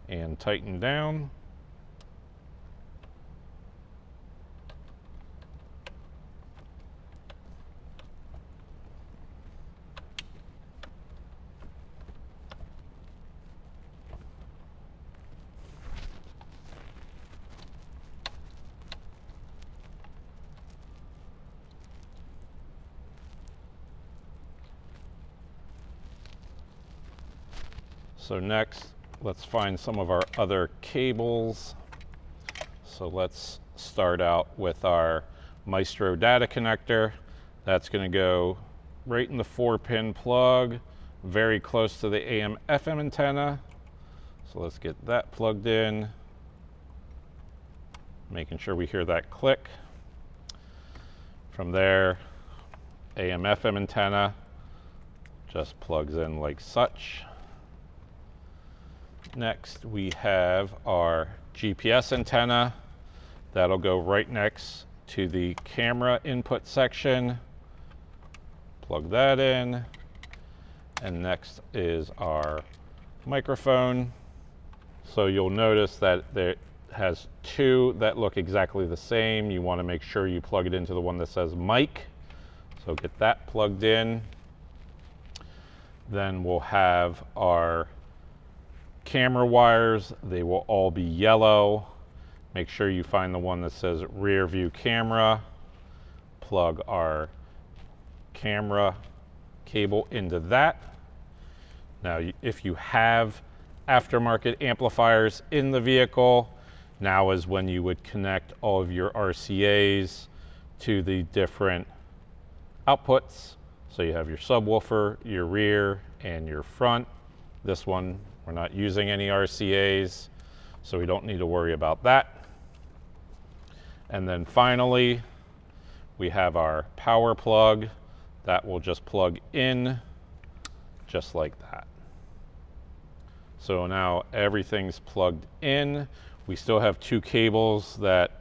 [SPEAKER 2] and tighten down. So next, let's find some of our other cables. So let's start out with our Maestro data connector. That's going to go right in the 4-pin plug, very close to the AM/FM antenna. So let's get that plugged in, making sure we hear that click. From there, AM/FM antenna just plugs in like such. Next, we have our GPS antenna. That'll go right next to the camera input section. Plug that in. And next is our microphone. So you'll notice that there has two that look exactly the same. You want to make sure you plug it into the one that says mic. So get that plugged in. Then we'll have our camera wires. They will all be yellow. Make sure you find the one that says rear view camera. Plug our camera cable into that. Now, if you have aftermarket amplifiers in the vehicle, now is when you would connect all of your RCAs to the different outputs. So you have your subwoofer, your rear, and your front. This one, we're not using any RCAs, so we don't need to worry about that. And then finally, we have our power plug that will just plug in just like that. So now everything's plugged in. We still have two cables that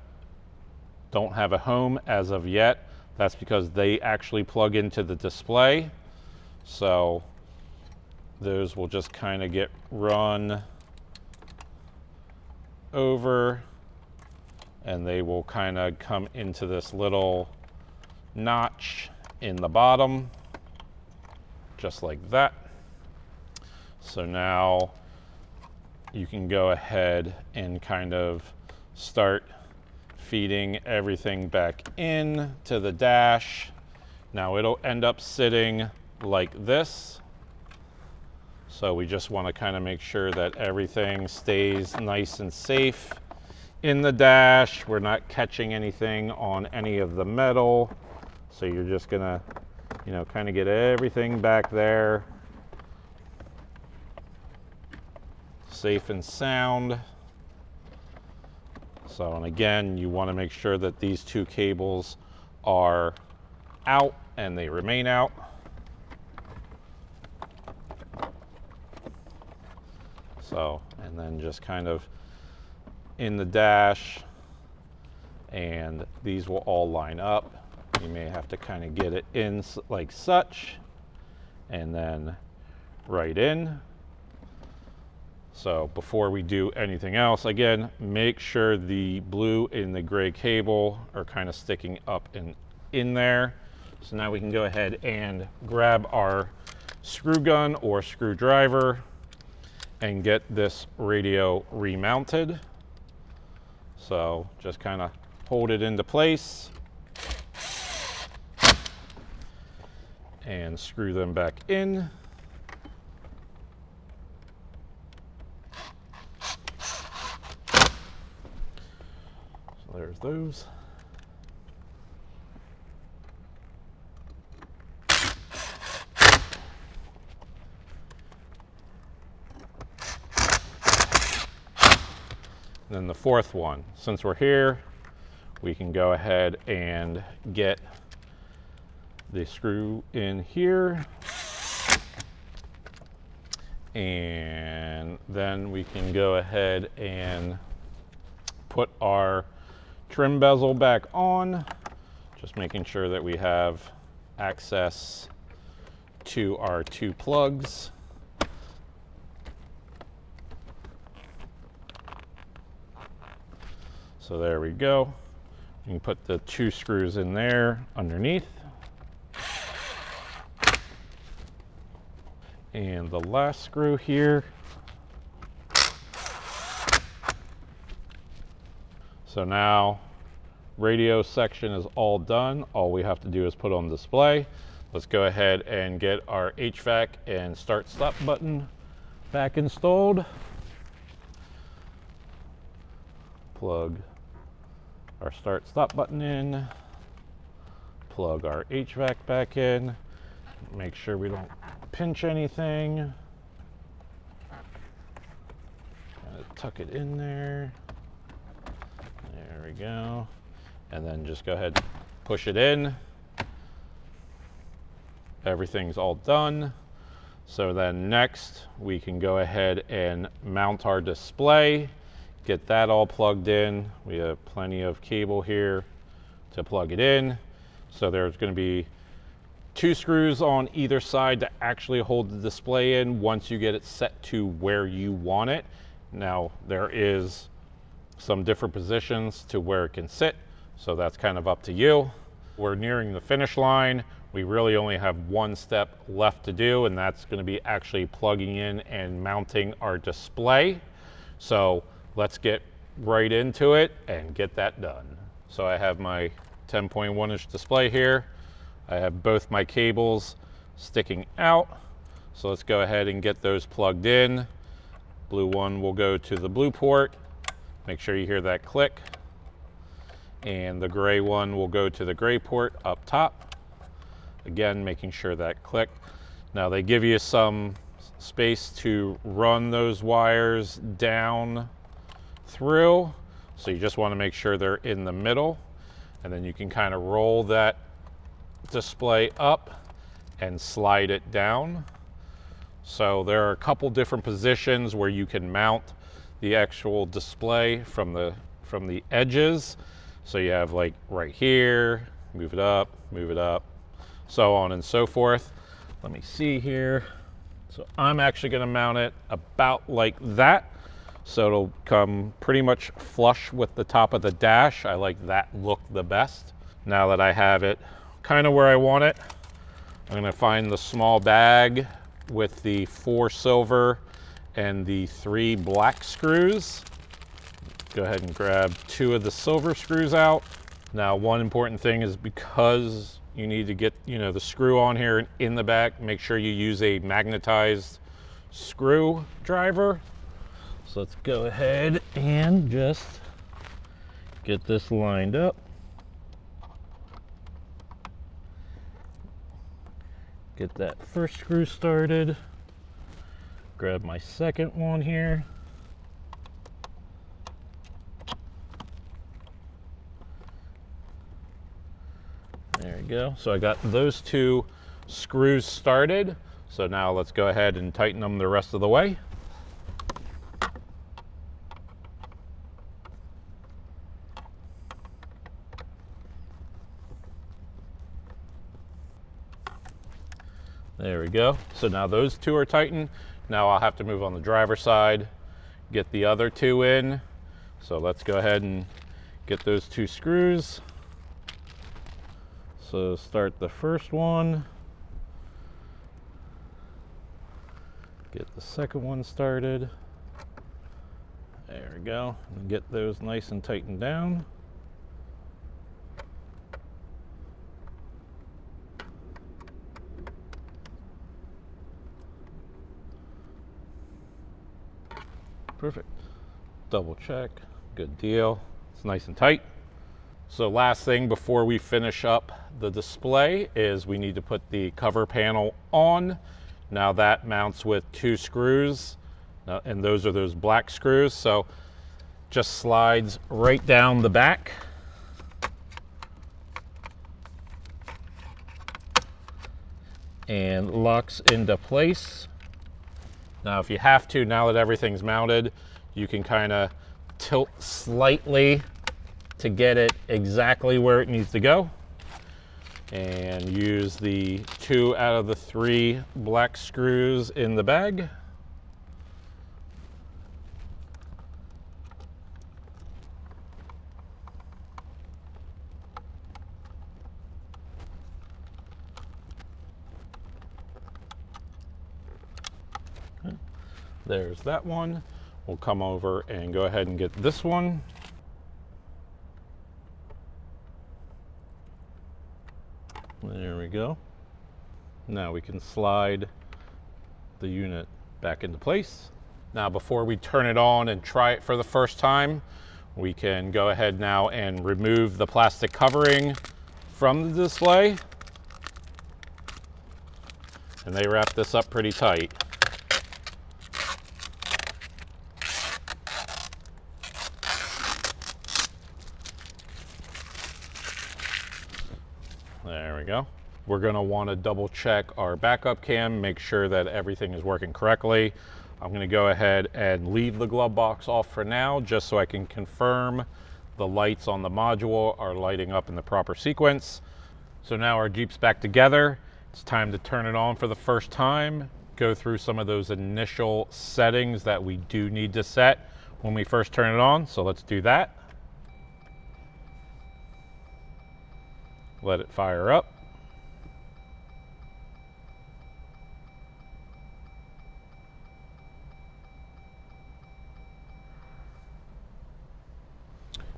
[SPEAKER 2] don't have a home as of yet. That's because they actually plug into the display. So those will just kind of get run over, and they will kind of come into this little notch in the bottom, just like that. So now you can go ahead and kind of start feeding everything back in to the dash. Now it'll end up sitting like this. So we just want to kind of make sure that everything stays nice and safe in the dash. We're not catching anything on any of the metal. So you're just gonna, kind of get everything back there safe and sound. So, and again, you want to make sure that these two cables are out and they remain out. So, and then just kind of in the dash, and these will all line up. You may have to kind of get it in like such, and then right in. So before we do anything else, again, make sure the blue and the gray cable are kind of sticking up and in there. So now we can go ahead and grab our screw gun or screwdriver and get this radio remounted. So just kind of hold it into place and screw them back in. So there's those. And then the fourth one, since we're here, we can go ahead and get the screw in here, and then we can go ahead and put our trim bezel back on, just making sure that we have access to our two plugs. So there we go. You can put the two screws in there underneath. And the last screw here. So now radio section is all done. All we have to do is put on display. Let's go ahead and get our HVAC and start stop button back installed. Plug our start stop button in, plug our HVAC back in, make sure we don't pinch anything. Tuck it in there. There we go. And then just go ahead and push it in. Everything's all done. So then next we can go ahead and mount our display, get that all plugged in. We have plenty of cable here to plug it in. So there's going to be 2 screws on either side to actually hold the display in once you get it set to where you want it. Now there is some different positions to where it can sit, so that's kind of up to you. We're nearing the finish line. We really only have one step left to do, and that's going to be actually plugging in and mounting our display. So let's get right into it and get that done. So I have my 10.1-inch display here. I have both my cables sticking out. So let's go ahead and get those plugged in. Blue one will go to the blue port. Make sure you hear that click. And the gray one will go to the gray port up top. Again, making sure that click. Now they give you some space to run those wires down through. So you just want to make sure they're in the middle. And then you can kind of roll that display up and slide it down. So there are a couple different positions where you can mount the actual display from the edges. So you have like right here, move it up, so on and so forth. Let me see here. So I'm actually going to mount it about like that. So it'll come pretty much flush with the top of the dash. I like that look the best. Now that I have it kind of where I want it, I'm going to find the small bag with the 4 silver and the 3 black screws. Go ahead and grab 2 of the silver screws out. Now one important thing is, because you need to get the screw on here in the back, make sure you use a magnetized screwdriver. So let's go ahead and just get this lined up. Get that first screw started. Grab my second one here. There we go. So I got those 2 screws started. So now let's go ahead and tighten them the rest of the way. There we go. So now those 2 are tightened. Now I'll have to move on the driver's side, get the other 2 in. So let's go ahead and get those 2 screws. So start the first one. Get the second one started. There we go. And get those nice and tightened down. Perfect. Double check. Good deal. It's nice and tight. So last thing before we finish up the display is we need to put the cover panel on. Now that mounts with 2 screws, and those are those black screws. So just slides right down the back. And locks into place. Now if you have to, now that everything's mounted, you can kind of tilt slightly to get it exactly where it needs to go. And use the 2 out of the 3 black screws in the bag. There's that one. We'll come over and go ahead and get this one. There we go. Now we can slide the unit back into place. Now before we turn it on and try it for the first time, we can go ahead now and remove the plastic covering from the display. And they wrap this up pretty tight. There we go. We're going to want to double check our backup cam, make sure that everything is working correctly. I'm going to go ahead and leave the glove box off for now, just so I can confirm the lights on the module are lighting up in the proper sequence. So now our Jeep's back together. It's time to turn it on for the first time, go through some of those initial settings that we do need to set when we first turn it on. So let's do that. Let it fire up.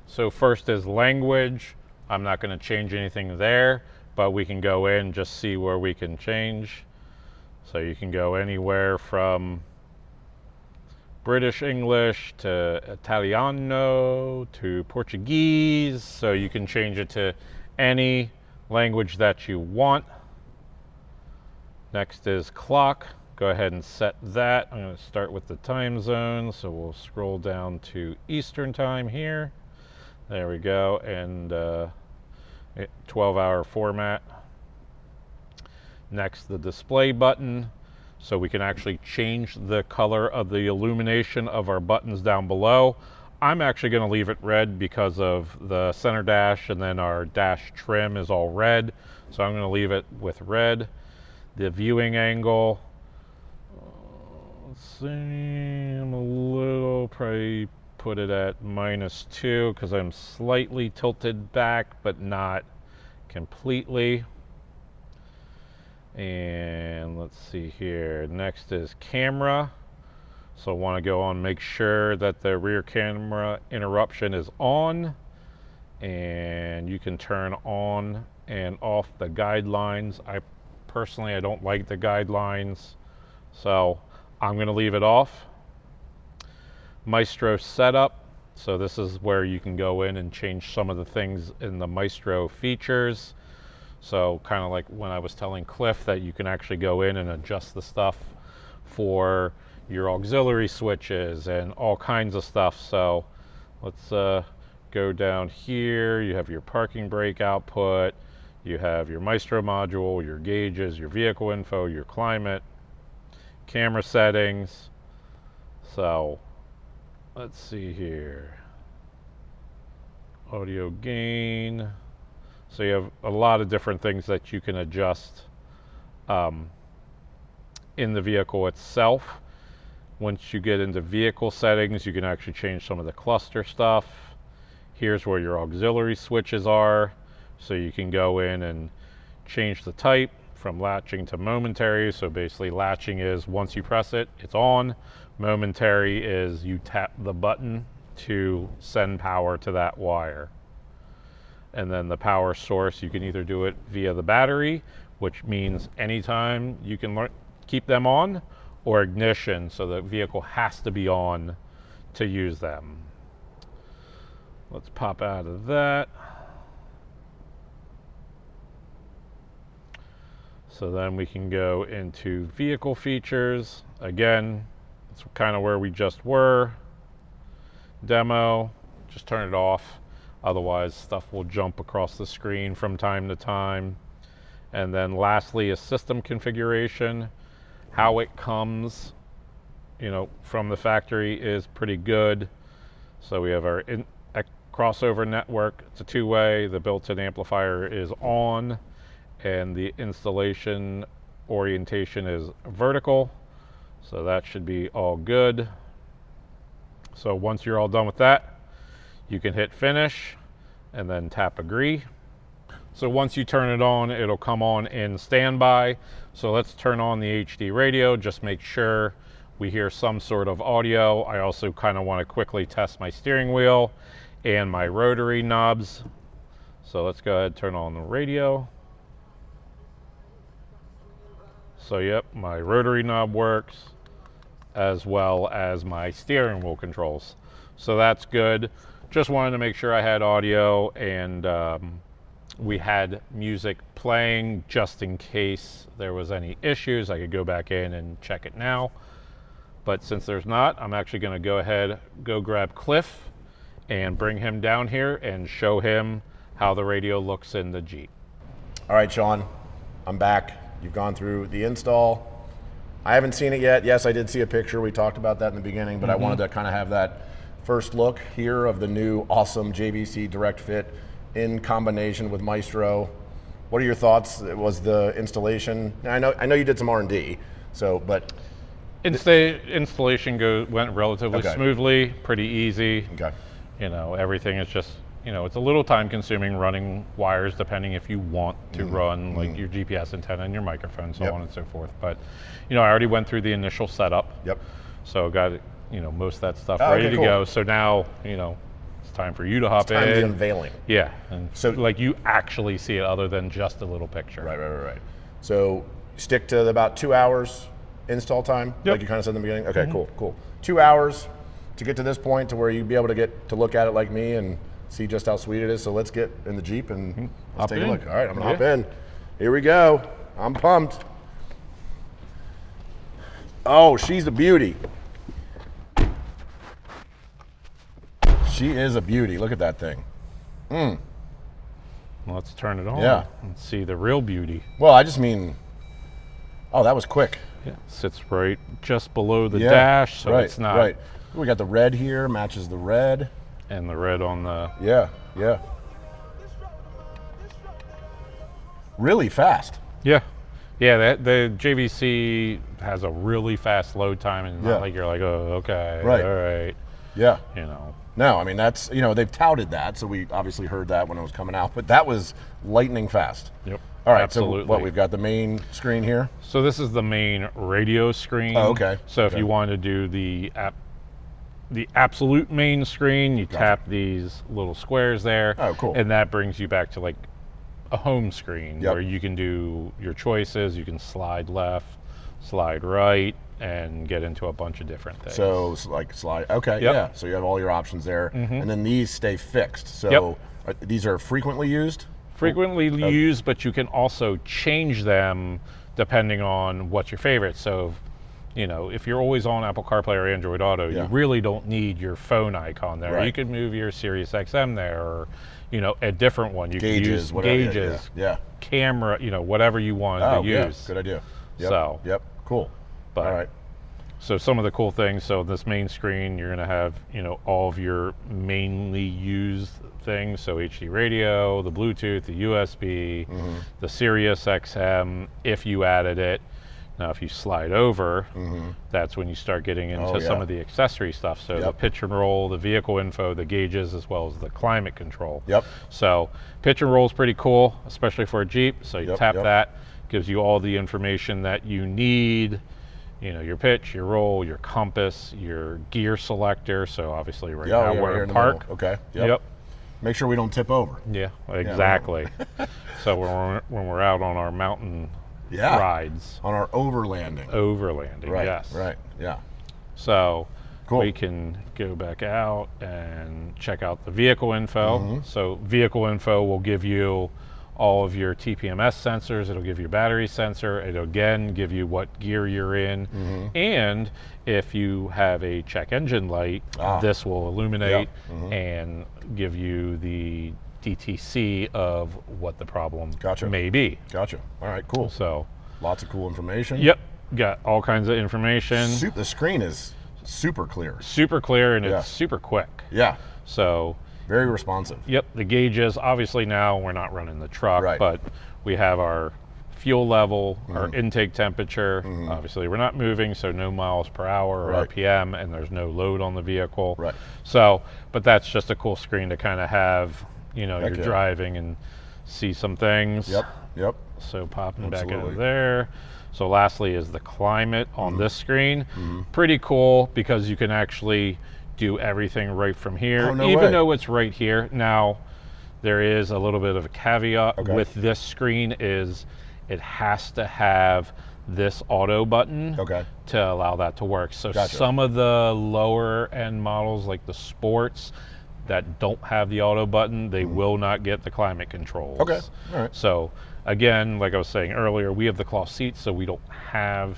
[SPEAKER 2] So first is language. I'm not going to change anything there, but we can go in and just see where we can change. So you can go anywhere from British English to Italiano to Portuguese. So you can change it to any language that you want. Next is clock. Go ahead and set that. I'm going to start with the time zone. So we'll scroll down to Eastern time here. There we go, and 12-hour format. Next, the display button, so we can actually change the color of the illumination of our buttons down below. I'm actually going to leave it red because of the center dash, and then our dash trim is all red, so I'm going to leave it with red. The viewing angle, let's see, I'm a little probably put it at -2 because I'm slightly tilted back, but not completely. And let's see here. Next is camera. So I want to go on, make sure that the rear camera interruption is on. And you can turn on and off the guidelines. I don't like the guidelines, so I'm going to leave it off. Maestro setup. So this is where you can go in and change some of the things in the Maestro features. So kind of like when I was telling Cliff that you can actually go in and adjust the stuff for your auxiliary switches and all kinds of stuff. So let's go down here. You have your parking brake output. You have your Maestro module, your gauges, your vehicle info, your climate, camera settings. So let's see here. Audio gain. So you have a lot of different things that you can adjust in the vehicle itself. Once you get into vehicle settings, you can actually change some of the cluster stuff. Here's where your auxiliary switches are. So you can go in and change the type from latching to momentary. So basically latching is once you press it, it's on. Momentary is you tap the button to send power to that wire. And then the power source, you can either do it via the battery, which means anytime you can keep them on, or ignition, so the vehicle has to be on to use them. Let's pop out of that. So then we can go into vehicle features. Again, it's kind of where we just were. Demo, just turn it off. Otherwise, stuff will jump across the screen from time to time. And then lastly, is system configuration. How it comes, from the factory is pretty good. So we have our crossover network. It's a two-way. The built-in amplifier is on, and the installation orientation is vertical. So that should be all good. So once you're all done with that, you can hit finish and then tap agree. So once you turn it on, it'll come on in standby. So let's turn on the HD radio, just make sure we hear some sort of audio. I also kind of want to quickly test my steering wheel and my rotary knobs. So let's go ahead and turn on the radio. So yep, my rotary knob works. as well as my steering wheel controls. So that's good. Just wanted to make sure I had audio and we had music playing just in case there was any issues. I could go back in and check it now. But since there's not, I'm actually going to go ahead, go grab Cliff and bring him down here and show him how the radio looks in the Jeep.
[SPEAKER 1] All right, Sean, I'm back. You've gone through the install. I haven't seen it yet. Yes, I did see a picture. We talked about that in the beginning, but I wanted to kind of have that first look here of the new awesome JVC Direct Fit in combination with Maestro. What are your thoughts? Was the installation? I know you did some R&D, so but
[SPEAKER 2] installation went relatively
[SPEAKER 1] Okay.
[SPEAKER 2] smoothly, pretty easy.
[SPEAKER 1] okay.
[SPEAKER 2] You know, everything is just, you know, it's a little time consuming running wires depending if you want to run like your GPS antenna and your microphone, so on and so forth. But, you know, I already went through the initial setup.
[SPEAKER 1] Yep.
[SPEAKER 2] So got, you know, most of that stuff
[SPEAKER 1] Oh,
[SPEAKER 2] ready
[SPEAKER 1] okay,
[SPEAKER 2] to
[SPEAKER 1] cool.
[SPEAKER 2] go. So now, you know, it's time for you to hop
[SPEAKER 1] Time
[SPEAKER 2] in.
[SPEAKER 1] the unveiling.
[SPEAKER 2] Yeah. And
[SPEAKER 1] So-
[SPEAKER 2] so like you actually see it other than just a little picture.
[SPEAKER 1] Right. So stick to about 2 hours install time,
[SPEAKER 2] Yep.
[SPEAKER 1] like you kind of said in the beginning. Okay, cool. 2 hours to get to this point to where you'd be able to get to look at it like me and see just how sweet it is. So let's get in the Jeep and
[SPEAKER 2] Hop
[SPEAKER 1] let's take
[SPEAKER 2] in.
[SPEAKER 1] a look. All right, I'm gonna hop
[SPEAKER 2] Yeah.
[SPEAKER 1] in. Here we go. I'm pumped. Oh, she's a beauty. She is a beauty. Look at that thing.
[SPEAKER 2] Let's turn it on.
[SPEAKER 1] Yeah.
[SPEAKER 2] And see the real beauty.
[SPEAKER 1] Well, I just mean, oh, that was quick.
[SPEAKER 2] Yeah. Sits right just below the
[SPEAKER 1] Yeah,
[SPEAKER 2] dash, so
[SPEAKER 1] right,
[SPEAKER 2] it's not.
[SPEAKER 1] right. We got the red here, matches the red.
[SPEAKER 2] And the red on the.
[SPEAKER 1] Yeah. Really fast.
[SPEAKER 2] Yeah. Yeah, the JVC has a really fast load time, and
[SPEAKER 1] Yeah.
[SPEAKER 2] not like you're like, oh, okay,
[SPEAKER 1] Right.
[SPEAKER 2] all right,
[SPEAKER 1] Yeah.
[SPEAKER 2] you know.
[SPEAKER 1] No, I mean, that's, you know, they've touted that, so we obviously heard that when it was coming out, but that was lightning fast.
[SPEAKER 2] Yep.
[SPEAKER 1] All right,
[SPEAKER 2] Absolutely.
[SPEAKER 1] so what, we've got the main screen here?
[SPEAKER 2] So this is the main radio screen.
[SPEAKER 1] Oh, okay.
[SPEAKER 2] So if
[SPEAKER 1] Okay.
[SPEAKER 2] you want to do the absolute main screen, you tap these little squares there.
[SPEAKER 1] Oh, cool.
[SPEAKER 2] And that brings you back to like a home screen
[SPEAKER 1] Yep.
[SPEAKER 2] where you can do your choices. You can slide left, slide right, and get into a bunch of different things.
[SPEAKER 1] So it's like slide, okay,
[SPEAKER 2] Yep.
[SPEAKER 1] yeah. So you have all your options there, and then these stay fixed. So
[SPEAKER 2] Yep.
[SPEAKER 1] these are frequently used?
[SPEAKER 2] frequently used, but you can also change them depending on what's your favorite. So, you know, if you're always on Apple CarPlay or Android Auto,
[SPEAKER 1] Yeah.
[SPEAKER 2] you really don't need your phone icon there.
[SPEAKER 1] Right.
[SPEAKER 2] You could move your Sirius XM there, or, you know, a different one. You
[SPEAKER 1] Gauges,
[SPEAKER 2] can use
[SPEAKER 1] whatever. Yeah,
[SPEAKER 2] gauges,
[SPEAKER 1] Yeah.
[SPEAKER 2] camera, you know, whatever you want
[SPEAKER 1] Oh,
[SPEAKER 2] to
[SPEAKER 1] yeah.
[SPEAKER 2] use.
[SPEAKER 1] Good idea. Yep.
[SPEAKER 2] So-
[SPEAKER 1] Yep. Cool.
[SPEAKER 2] But-
[SPEAKER 1] all right.
[SPEAKER 2] So some of the cool things, so this main screen, you're gonna have, you know, all of your mainly used things. So HD radio, the Bluetooth, the USB, the Sirius XM, if you added it. Now, if you slide over, that's when you start getting into
[SPEAKER 1] Oh,
[SPEAKER 2] some
[SPEAKER 1] yeah.
[SPEAKER 2] of the accessory stuff. So the
[SPEAKER 1] Yep.
[SPEAKER 2] pitch and roll, the vehicle info, the gauges, as well as the climate control.
[SPEAKER 1] Yep.
[SPEAKER 2] So pitch and roll is pretty cool, especially for a Jeep. So you
[SPEAKER 1] Yep,
[SPEAKER 2] tap
[SPEAKER 1] yep.
[SPEAKER 2] that, gives you all the information that you need. You know, your pitch, your roll, your compass, your gear selector. So obviously right now
[SPEAKER 1] Yeah,
[SPEAKER 2] we're
[SPEAKER 1] right here
[SPEAKER 2] in
[SPEAKER 1] the
[SPEAKER 2] park.
[SPEAKER 1] middle. Okay. Yep.
[SPEAKER 2] Yep.
[SPEAKER 1] Make sure we don't tip over.
[SPEAKER 2] Yeah, exactly. So when we're out on our mountain
[SPEAKER 1] Yeah.
[SPEAKER 2] rides,
[SPEAKER 1] On our overlanding.
[SPEAKER 2] overlanding,
[SPEAKER 1] Right.
[SPEAKER 2] yes.
[SPEAKER 1] Right. Yeah.
[SPEAKER 2] So
[SPEAKER 1] Cool.
[SPEAKER 2] we can go back out and check out the vehicle info.
[SPEAKER 1] Mm-hmm.
[SPEAKER 2] So vehicle info will give you all of your TPMS sensors. It'll give you your battery sensor. It'll again give you what gear you're in.
[SPEAKER 1] Mm-hmm.
[SPEAKER 2] And if you have a check engine light, this will illuminate and give you the DTC of what the problem
[SPEAKER 1] Gotcha.
[SPEAKER 2] may be.
[SPEAKER 1] Gotcha. All right. Cool.
[SPEAKER 2] So,
[SPEAKER 1] Lots of cool information.
[SPEAKER 2] yep, got all kinds of information.
[SPEAKER 1] The screen is super clear.
[SPEAKER 2] Super clear, and
[SPEAKER 1] Yeah.
[SPEAKER 2] it's super quick.
[SPEAKER 1] Yeah.
[SPEAKER 2] So,
[SPEAKER 1] Very responsive.
[SPEAKER 2] yep, the gauges, obviously now we're not running the truck,
[SPEAKER 1] Right.
[SPEAKER 2] but we have our fuel level, our intake temperature. Obviously we're not moving, so no miles per hour or
[SPEAKER 1] Right.
[SPEAKER 2] RPM, and there's no load on the vehicle.
[SPEAKER 1] Right.
[SPEAKER 2] So, but that's just a cool screen to kind of have, you know,
[SPEAKER 1] Heck
[SPEAKER 2] you're
[SPEAKER 1] yeah.
[SPEAKER 2] driving and see some things.
[SPEAKER 1] Yep. Yep.
[SPEAKER 2] So popping back out
[SPEAKER 1] Absolutely.
[SPEAKER 2] of there. So lastly is the climate on
[SPEAKER 1] Mm-hmm.
[SPEAKER 2] this screen. Pretty cool because you can actually do everything right from here,
[SPEAKER 1] Oh, no
[SPEAKER 2] even
[SPEAKER 1] way.
[SPEAKER 2] though it's right here. Now, there is a little bit of a caveat
[SPEAKER 1] Okay.
[SPEAKER 2] with this screen is it has to have this auto button
[SPEAKER 1] Okay.
[SPEAKER 2] to allow that to work. So
[SPEAKER 1] Gotcha.
[SPEAKER 2] some of the lower end models, like the sports, that don't have the auto button, they will not get the climate controls.
[SPEAKER 1] Okay. All right.
[SPEAKER 2] So again, like I was saying earlier, we have the cloth seats, so we don't have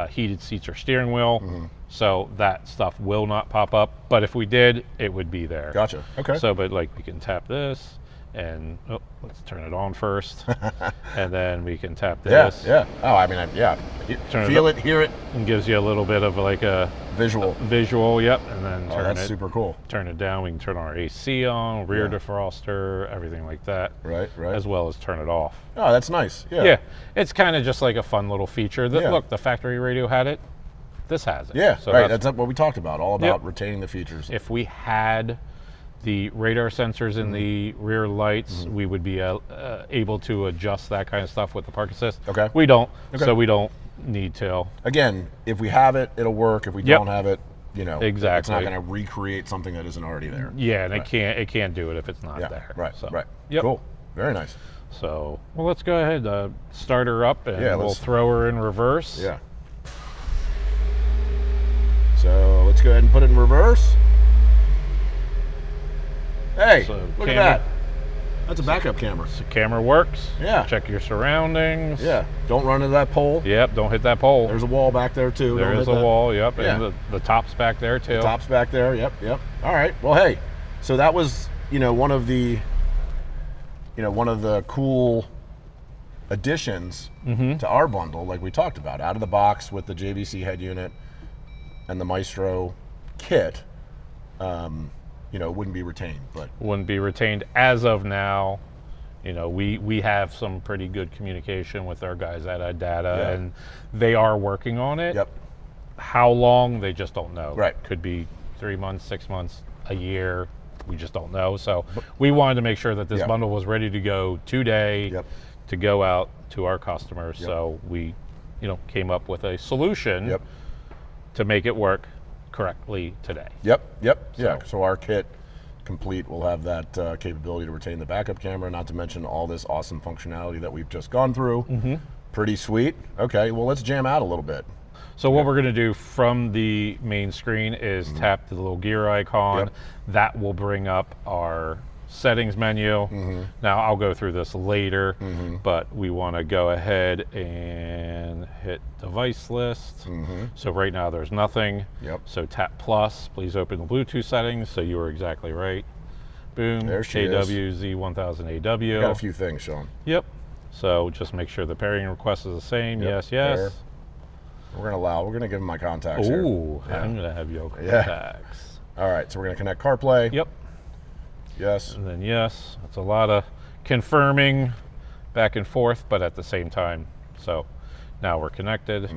[SPEAKER 2] heated seats or steering wheel. So that stuff will not pop up. But if we did, it would be there.
[SPEAKER 1] Gotcha. Okay.
[SPEAKER 2] So, but like we can tap this and let's turn it on first. And then we can tap this.
[SPEAKER 1] Yeah. Oh, I mean, yeah. Feel it, hear it.
[SPEAKER 2] And gives you a little bit of like a
[SPEAKER 1] visual.
[SPEAKER 2] Yep. And then
[SPEAKER 1] That's super cool.
[SPEAKER 2] Turn it down. We can turn our AC on, rear defroster, everything like that.
[SPEAKER 1] Right.
[SPEAKER 2] As well as turn it off.
[SPEAKER 1] Oh, that's nice. Yeah.
[SPEAKER 2] Yeah. It's kind of just like a fun little feature. Look, the factory radio had it. This has it.
[SPEAKER 1] Yeah.
[SPEAKER 2] So
[SPEAKER 1] right. That's what we talked about. All about
[SPEAKER 2] Yep.
[SPEAKER 1] retaining the features.
[SPEAKER 2] If we had the radar sensors in the rear lights, we would be able to adjust that kind of stuff with the park assist.
[SPEAKER 1] Okay.
[SPEAKER 2] We don't,
[SPEAKER 1] Okay.
[SPEAKER 2] so we don't need to.
[SPEAKER 1] Again, if we have it, it'll work. If we don't have it, you know,
[SPEAKER 2] Exactly.
[SPEAKER 1] it's not going to recreate something that isn't already there.
[SPEAKER 2] Yeah, and it can't do it if it's not there.
[SPEAKER 1] Right.
[SPEAKER 2] So,
[SPEAKER 1] Right.
[SPEAKER 2] Yep.
[SPEAKER 1] Cool. Very nice.
[SPEAKER 2] So, well, let's go ahead, start her up, and we'll
[SPEAKER 1] let's
[SPEAKER 2] throw her in reverse.
[SPEAKER 1] Yeah. So let's go ahead and put it in reverse. Hey,
[SPEAKER 2] So
[SPEAKER 1] look at
[SPEAKER 2] camera.
[SPEAKER 1] that. That's a backup camera.
[SPEAKER 2] The camera works.
[SPEAKER 1] Yeah.
[SPEAKER 2] Check your surroundings.
[SPEAKER 1] Yeah. Don't run into that pole.
[SPEAKER 2] Yep, don't hit that pole.
[SPEAKER 1] There's a wall back there too.
[SPEAKER 2] There
[SPEAKER 1] Don't
[SPEAKER 2] is
[SPEAKER 1] hit
[SPEAKER 2] a
[SPEAKER 1] that.
[SPEAKER 2] wall, yep,
[SPEAKER 1] Yeah.
[SPEAKER 2] and the top's back there too.
[SPEAKER 1] Top's back there. Yep. All right. Well, hey. So that was, one of the cool additions to our bundle, like we talked about, out of the box with the JVC head unit and the Maestro kit. Wouldn't be retained, but
[SPEAKER 2] Wouldn't be retained as of now. We have some pretty good communication with our guys at Data, and they are working on it.
[SPEAKER 1] Yep.
[SPEAKER 2] How long, they just don't know.
[SPEAKER 1] Right.
[SPEAKER 2] Could be 3 months, 6 months, a year. We just don't know. So we wanted to make sure that this bundle was ready to go today to go out to our customers. So we, came up with a solution to make it work correctly today.
[SPEAKER 1] Yeah. So our kit complete will have that capability to retain the backup camera, not to mention all this awesome functionality that we've just gone through. Pretty sweet. Okay, well, let's jam out a little bit.
[SPEAKER 2] So what we're going to do from the main screen is tap the little gear icon. That will bring up our settings menu. Now I'll go through this later, but we want to go ahead and hit device list. So right now there's nothing. So tap plus, please open the Bluetooth settings. So you were exactly right. Boom,
[SPEAKER 1] There she is.
[SPEAKER 2] KW-Z1000AW.
[SPEAKER 1] Got a few things, Sean.
[SPEAKER 2] Yep. So just make sure the pairing request is the same. Yes.
[SPEAKER 1] Pair. We're gonna give them my contacts here.
[SPEAKER 2] Ooh, I'm gonna have your contacts.
[SPEAKER 1] All right, so we're gonna connect CarPlay.
[SPEAKER 2] Yep.
[SPEAKER 1] Yes.
[SPEAKER 2] And then yes, it's a lot of confirming back and forth, but at the same time. So now we're connected.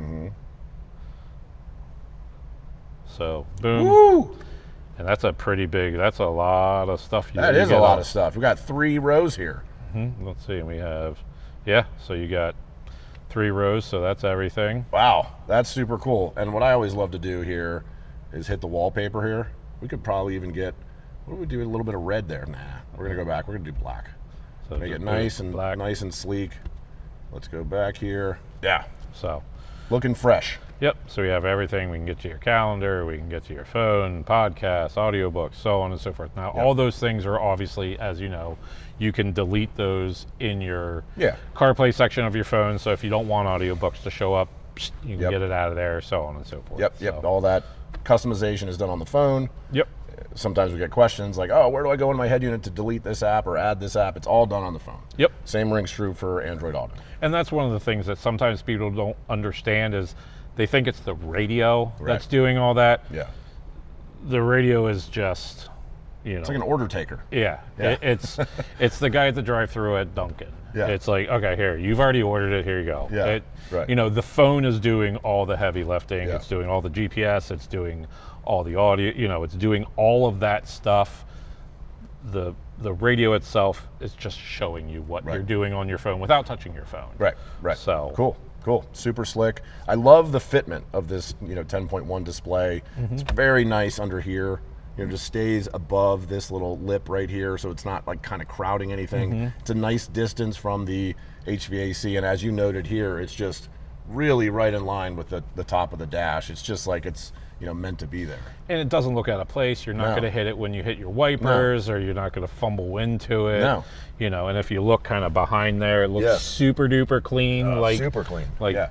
[SPEAKER 2] So boom.
[SPEAKER 1] Woo!
[SPEAKER 2] And that's a pretty big, that's a lot of stuff.
[SPEAKER 1] That is a lot of stuff. We got 3 rows here.
[SPEAKER 2] Let's see, we have, so you got 3 rows, so that's everything.
[SPEAKER 1] Wow, that's super cool. And what I always love to do here is hit the wallpaper here. We could probably even get, what do we do, a little bit of red there? Nah, we're gonna go back, we're gonna do black.
[SPEAKER 2] So
[SPEAKER 1] Make it nice and sleek. Let's go back here. Yeah,
[SPEAKER 2] So,
[SPEAKER 1] looking fresh.
[SPEAKER 2] yep, so we have everything. We can get to your calendar, we can get to your phone, podcasts, audiobooks, so on and so forth. Now, all those things are obviously, as you know, you can delete those in your CarPlay section of your phone. So if you don't want audiobooks to show up, you can get it out of there, so on and so forth.
[SPEAKER 1] Yep. All that customization is done on the phone.
[SPEAKER 2] Yep.
[SPEAKER 1] Sometimes we get questions like, oh, where do I go in my head unit to delete this app or add this app? It's all done on the phone.
[SPEAKER 2] Yep.
[SPEAKER 1] Same rings true for Android Auto.
[SPEAKER 2] And that's one of the things that sometimes people don't understand is they think it's the radio that's doing all that.
[SPEAKER 1] Yeah.
[SPEAKER 2] The radio is just,
[SPEAKER 1] It's like an order taker.
[SPEAKER 2] It's the guy at the drive-thru at Dunkin'.
[SPEAKER 1] Yeah.
[SPEAKER 2] It's like, okay, here, you've already ordered it, here you go.
[SPEAKER 1] Yeah, right.
[SPEAKER 2] The phone is doing all the heavy lifting.
[SPEAKER 1] Yeah.
[SPEAKER 2] It's doing all the GPS, it's doing all the audio, it's doing all of that stuff. The radio itself is just showing you what you're doing on your phone without touching your phone.
[SPEAKER 1] Right.
[SPEAKER 2] So
[SPEAKER 1] Cool. Super slick. I love the fitment of this, 10.1 display. It's very nice under here. Just stays above this little lip right here, so it's not like kind of crowding anything. It's a nice distance from the HVAC, and as you noted here, it's just really right in line with the top of the dash. It's just like it's, you know, meant to be there.
[SPEAKER 2] And it doesn't look out of place. You're not
[SPEAKER 1] No.
[SPEAKER 2] going to hit it when you hit your wipers, or you're not going to fumble into it.
[SPEAKER 1] No.
[SPEAKER 2] You know, and if you look kind of behind there, it looks
[SPEAKER 1] Yeah.
[SPEAKER 2] super duper clean. Like
[SPEAKER 1] super clean.
[SPEAKER 2] Like
[SPEAKER 1] yeah.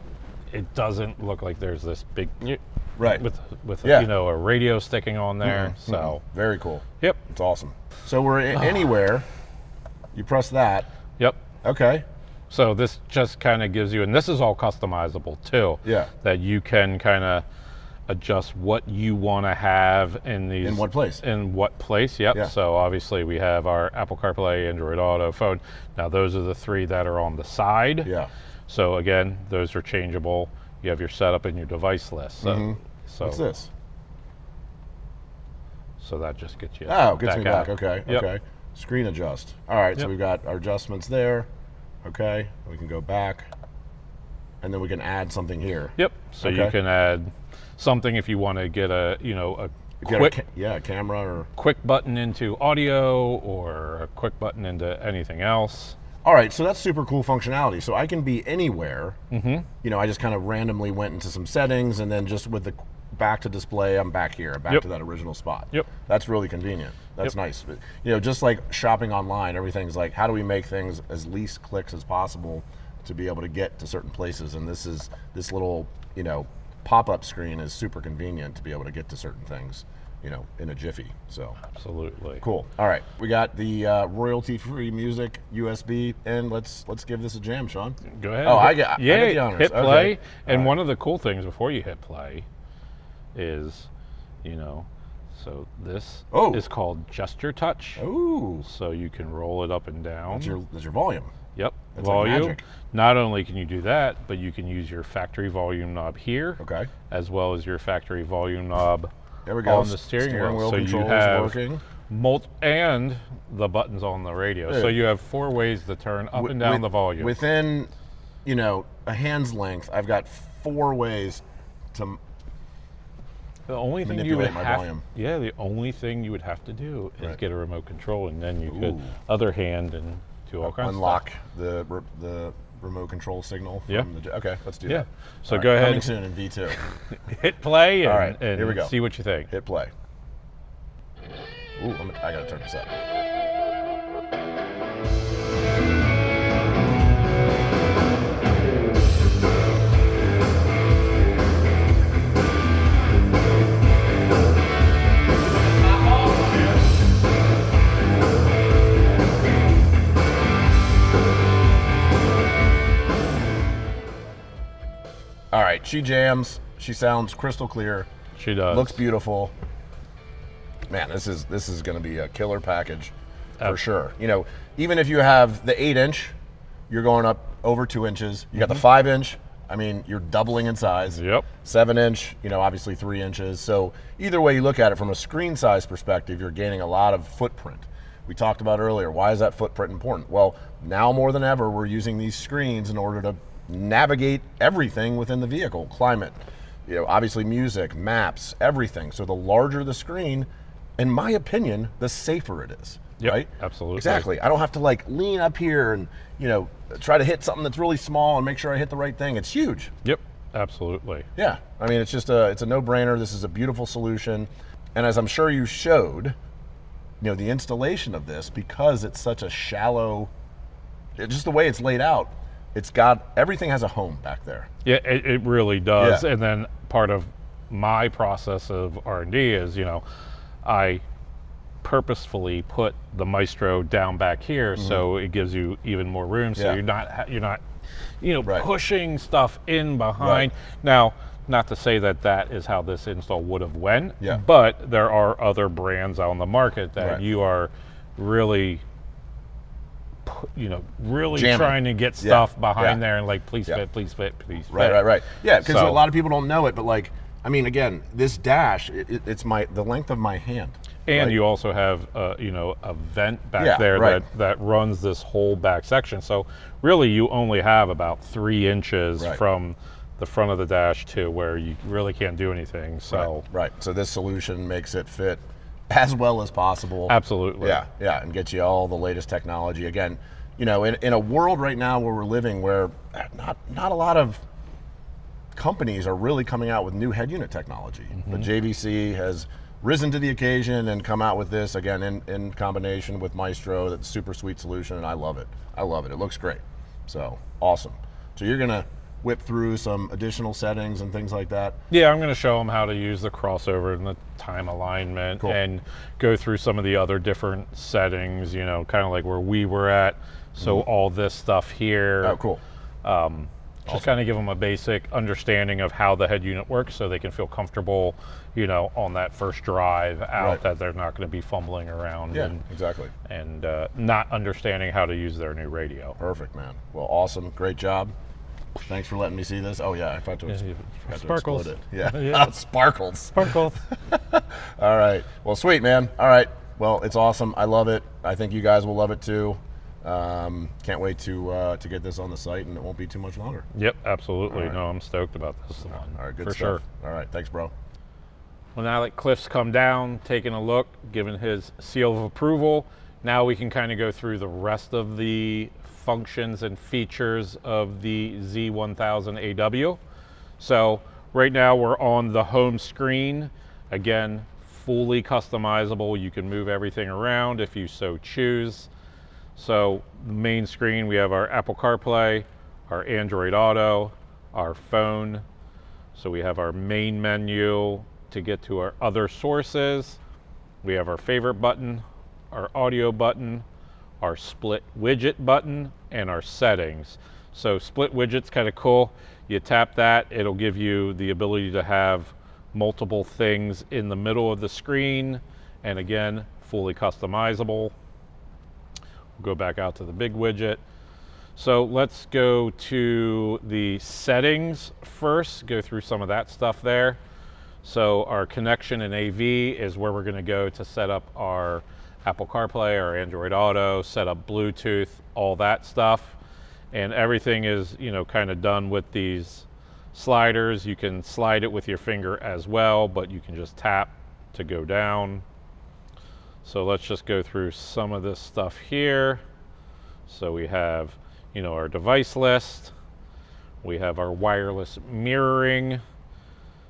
[SPEAKER 2] it doesn't look like there's this big
[SPEAKER 1] Right.
[SPEAKER 2] with
[SPEAKER 1] Yeah.
[SPEAKER 2] you know, a radio sticking on there. So
[SPEAKER 1] very cool.
[SPEAKER 2] yep.
[SPEAKER 1] It's awesome. So we're anywhere. You press that.
[SPEAKER 2] Yep.
[SPEAKER 1] Okay.
[SPEAKER 2] So this just kind of gives you, and this is all customizable too.
[SPEAKER 1] Yeah.
[SPEAKER 2] That you can kind of adjust what you want to have in these.
[SPEAKER 1] In what place?
[SPEAKER 2] In what place, yep.
[SPEAKER 1] Yeah.
[SPEAKER 2] So obviously we have our Apple CarPlay, Android Auto, phone. Now those are the 3 that are on the side.
[SPEAKER 1] Yeah.
[SPEAKER 2] So again, those are changeable. You have your setup and your device list. So, so
[SPEAKER 1] What's this?
[SPEAKER 2] So that just gets you
[SPEAKER 1] Gets me back.
[SPEAKER 2] out.
[SPEAKER 1] Okay.
[SPEAKER 2] Yep.
[SPEAKER 1] Okay. Screen adjust. All right. So
[SPEAKER 2] Yep.
[SPEAKER 1] we've got our adjustments there. Okay. We can go back, and then we can add something here.
[SPEAKER 2] Yep. So
[SPEAKER 1] Okay.
[SPEAKER 2] you can add something if you want to get a, you know, a
[SPEAKER 1] Get
[SPEAKER 2] quick
[SPEAKER 1] a camera or.
[SPEAKER 2] quick button into audio or a quick button into anything else.
[SPEAKER 1] All right, so that's super cool functionality. So I can be anywhere. You know, I just kind of randomly went into some settings, and then just with the back to display, I'm back here, back
[SPEAKER 2] Yep.
[SPEAKER 1] to that original spot.
[SPEAKER 2] Yep.
[SPEAKER 1] That's really convenient. That's
[SPEAKER 2] Yep.
[SPEAKER 1] nice. But, you know, just like shopping online, everything's like, how do we make things as least clicks as possible to be able to get to certain places? And this little, you know, pop-up screen is super convenient to be able to get to certain things, you know, in a jiffy. So
[SPEAKER 2] Absolutely.
[SPEAKER 1] cool. All right, we got the royalty-free music USB, and let's give this a jam, Sean.
[SPEAKER 2] Go ahead.
[SPEAKER 1] Oh, I get the honors.
[SPEAKER 2] hit play.
[SPEAKER 1] Okay.
[SPEAKER 2] And
[SPEAKER 1] All
[SPEAKER 2] one of the cool things before you hit play is, you know, so this
[SPEAKER 1] Oh.
[SPEAKER 2] is called gesture touch.
[SPEAKER 1] Ooh,
[SPEAKER 2] So you can roll it up and down.
[SPEAKER 1] that's your volume.
[SPEAKER 2] Yep.
[SPEAKER 1] That's like
[SPEAKER 2] volume.
[SPEAKER 1] magic.
[SPEAKER 2] Not only can you do that, but you can use your factory volume knob here,
[SPEAKER 1] Okay.
[SPEAKER 2] as well as your factory volume knob
[SPEAKER 1] There we go.
[SPEAKER 2] on the steering wheel. So you
[SPEAKER 1] control
[SPEAKER 2] have
[SPEAKER 1] is working.
[SPEAKER 2] and the buttons on the radio. So
[SPEAKER 1] Yeah.
[SPEAKER 2] you have 4 ways to turn up and down
[SPEAKER 1] With-
[SPEAKER 2] the volume.
[SPEAKER 1] Within, you know, a hand's length, I've got 4 ways to.
[SPEAKER 2] The only thing you would
[SPEAKER 1] manipulate my
[SPEAKER 2] have,
[SPEAKER 1] volume.
[SPEAKER 2] yeah, the only thing you would have to do is
[SPEAKER 1] Right.
[SPEAKER 2] get a remote control, and then you could
[SPEAKER 1] Ooh.
[SPEAKER 2] other hand and do all kinds
[SPEAKER 1] Unlock
[SPEAKER 2] of
[SPEAKER 1] the remote control signal.
[SPEAKER 2] Yeah.
[SPEAKER 1] Okay, let's do
[SPEAKER 2] Yeah.
[SPEAKER 1] that.
[SPEAKER 2] So
[SPEAKER 1] All
[SPEAKER 2] go
[SPEAKER 1] right,
[SPEAKER 2] ahead.
[SPEAKER 1] Coming soon in V2.
[SPEAKER 2] stuff. Hit play and,
[SPEAKER 1] All right,
[SPEAKER 2] and
[SPEAKER 1] here we go.
[SPEAKER 2] see what you think.
[SPEAKER 1] Hit play. Ooh, I gotta turn this up. All right, she jams. She sounds crystal clear.
[SPEAKER 2] She does.
[SPEAKER 1] Looks beautiful. Man, this is going to be a killer package for sure. You know, even if you have the 8-inch, you're going up over 2 inches. You got the 5-inch. I mean, you're doubling in size.
[SPEAKER 2] Yep.
[SPEAKER 1] 7-inch. You know, obviously 3 inches. So either way you look at it, from a screen size perspective, you're gaining a lot of footprint. We talked about earlier. Why is that footprint important? Well, now more than ever, we're using these screens in order to navigate everything within the vehicle. Climate, you know, obviously music, maps, everything. So the larger the screen, in my opinion, the safer it is.
[SPEAKER 2] Yep,
[SPEAKER 1] Right?
[SPEAKER 2] absolutely.
[SPEAKER 1] Exactly. I don't have to like lean up here and, you know, try to hit something that's really small and make sure I hit the right thing. It's huge.
[SPEAKER 2] Yep, absolutely.
[SPEAKER 1] Yeah. I mean, it's a no-brainer. This is a beautiful solution. And as I'm sure you showed, you know, the installation of this, because it's such a shallow, just the way it's laid out, it's got, everything has a home back there.
[SPEAKER 2] Yeah, it really does.
[SPEAKER 1] Yeah.
[SPEAKER 2] And then part of my process of R&D is, you know, I purposefully put the Maestro down back here so it gives you even more room. So
[SPEAKER 1] Yeah.
[SPEAKER 2] you're not, you know,
[SPEAKER 1] Right.
[SPEAKER 2] pushing stuff in behind.
[SPEAKER 1] Right.
[SPEAKER 2] Now, not to say that that is how this install would have went,
[SPEAKER 1] Yeah.
[SPEAKER 2] but there are other brands on the market that
[SPEAKER 1] Right.
[SPEAKER 2] you are really, you know, really
[SPEAKER 1] Jamming.
[SPEAKER 2] trying to get stuff
[SPEAKER 1] Yeah.
[SPEAKER 2] behind
[SPEAKER 1] Yeah.
[SPEAKER 2] there and like, please
[SPEAKER 1] Yeah.
[SPEAKER 2] fit, please fit, please fit.
[SPEAKER 1] Right. Yeah, because
[SPEAKER 2] So-
[SPEAKER 1] a lot of people don't know it, but like, I mean, again, this dash, it's the length of my hand.
[SPEAKER 2] And
[SPEAKER 1] right?
[SPEAKER 2] you also have, you know, a vent back
[SPEAKER 1] Yeah,
[SPEAKER 2] there
[SPEAKER 1] right.
[SPEAKER 2] that runs this whole back section. So really, you only have about 3 inches
[SPEAKER 1] Right.
[SPEAKER 2] from the front of the dash to where you really can't do anything. So
[SPEAKER 1] Right. So this solution makes it fit as well as possible.
[SPEAKER 2] absolutely,
[SPEAKER 1] Yeah, and get you all the latest technology. Again, you know, in a world right now where we're living, where not a lot of companies are really coming out with new head unit technology. But JVC has risen to the occasion and come out with this, again, in combination with Maestro. That's a super sweet solution, and I love it. I love it. It looks great. So, awesome. So you're going to whip through some additional settings and things like that?
[SPEAKER 2] Yeah, I'm going to show them how to use the crossover and the time alignment, and go through some of the other different settings, you know, kind of like where we were at. So all this stuff here.
[SPEAKER 1] Oh, cool.
[SPEAKER 2] Just kind of give them a basic understanding of how the head unit works so they can feel comfortable, you know, on that first drive out, that they're not going to be fumbling around.
[SPEAKER 1] Yeah, exactly.
[SPEAKER 2] And not understanding how to use their new radio.
[SPEAKER 1] Perfect, man. Well, awesome. Great job. Thanks for letting me see this. Oh, yeah, I forgot to,
[SPEAKER 2] Sparkles.
[SPEAKER 1] to explode it. Yeah, sparkles.
[SPEAKER 2] Sparkles.
[SPEAKER 1] All right. Well, sweet, man. All right. Well, it's awesome. I love it. I think you guys will love it too. Can't wait to get this on the site, and it won't be too much longer.
[SPEAKER 2] Yep, absolutely.
[SPEAKER 1] Right.
[SPEAKER 2] No, I'm stoked about this one.
[SPEAKER 1] All right, good
[SPEAKER 2] for
[SPEAKER 1] stuff.
[SPEAKER 2] sure.
[SPEAKER 1] All right, thanks, bro.
[SPEAKER 2] Well, now that Cliff's come down, taken a look, given his seal of approval, now we can kind of go through the rest of the functions and features of the Z1000AW. So right now we're on the home screen. Again, fully customizable. You can move everything around if you so choose. So the main screen, we have our Apple CarPlay, our Android Auto, our phone. So we have our main menu to get to our other sources. We have our favorite button, our audio button, our split widget button, and our settings. So split widget's kind of cool. You tap that, it'll give you the ability to have multiple things in the middle of the screen, and again, fully customizable. We'll go back out to the big widget. So let's go to the settings first, go through some of that stuff there. So our connection and AV is where we're going to go to set up our Apple CarPlay, our Android Auto, set up Bluetooth, all that stuff. And everything is, you know, kind of done with these sliders. You can slide it with your finger as well, but you can just tap to go down. So let's just go through some of this stuff here. So we have, you know, our device list. We have our wireless mirroring.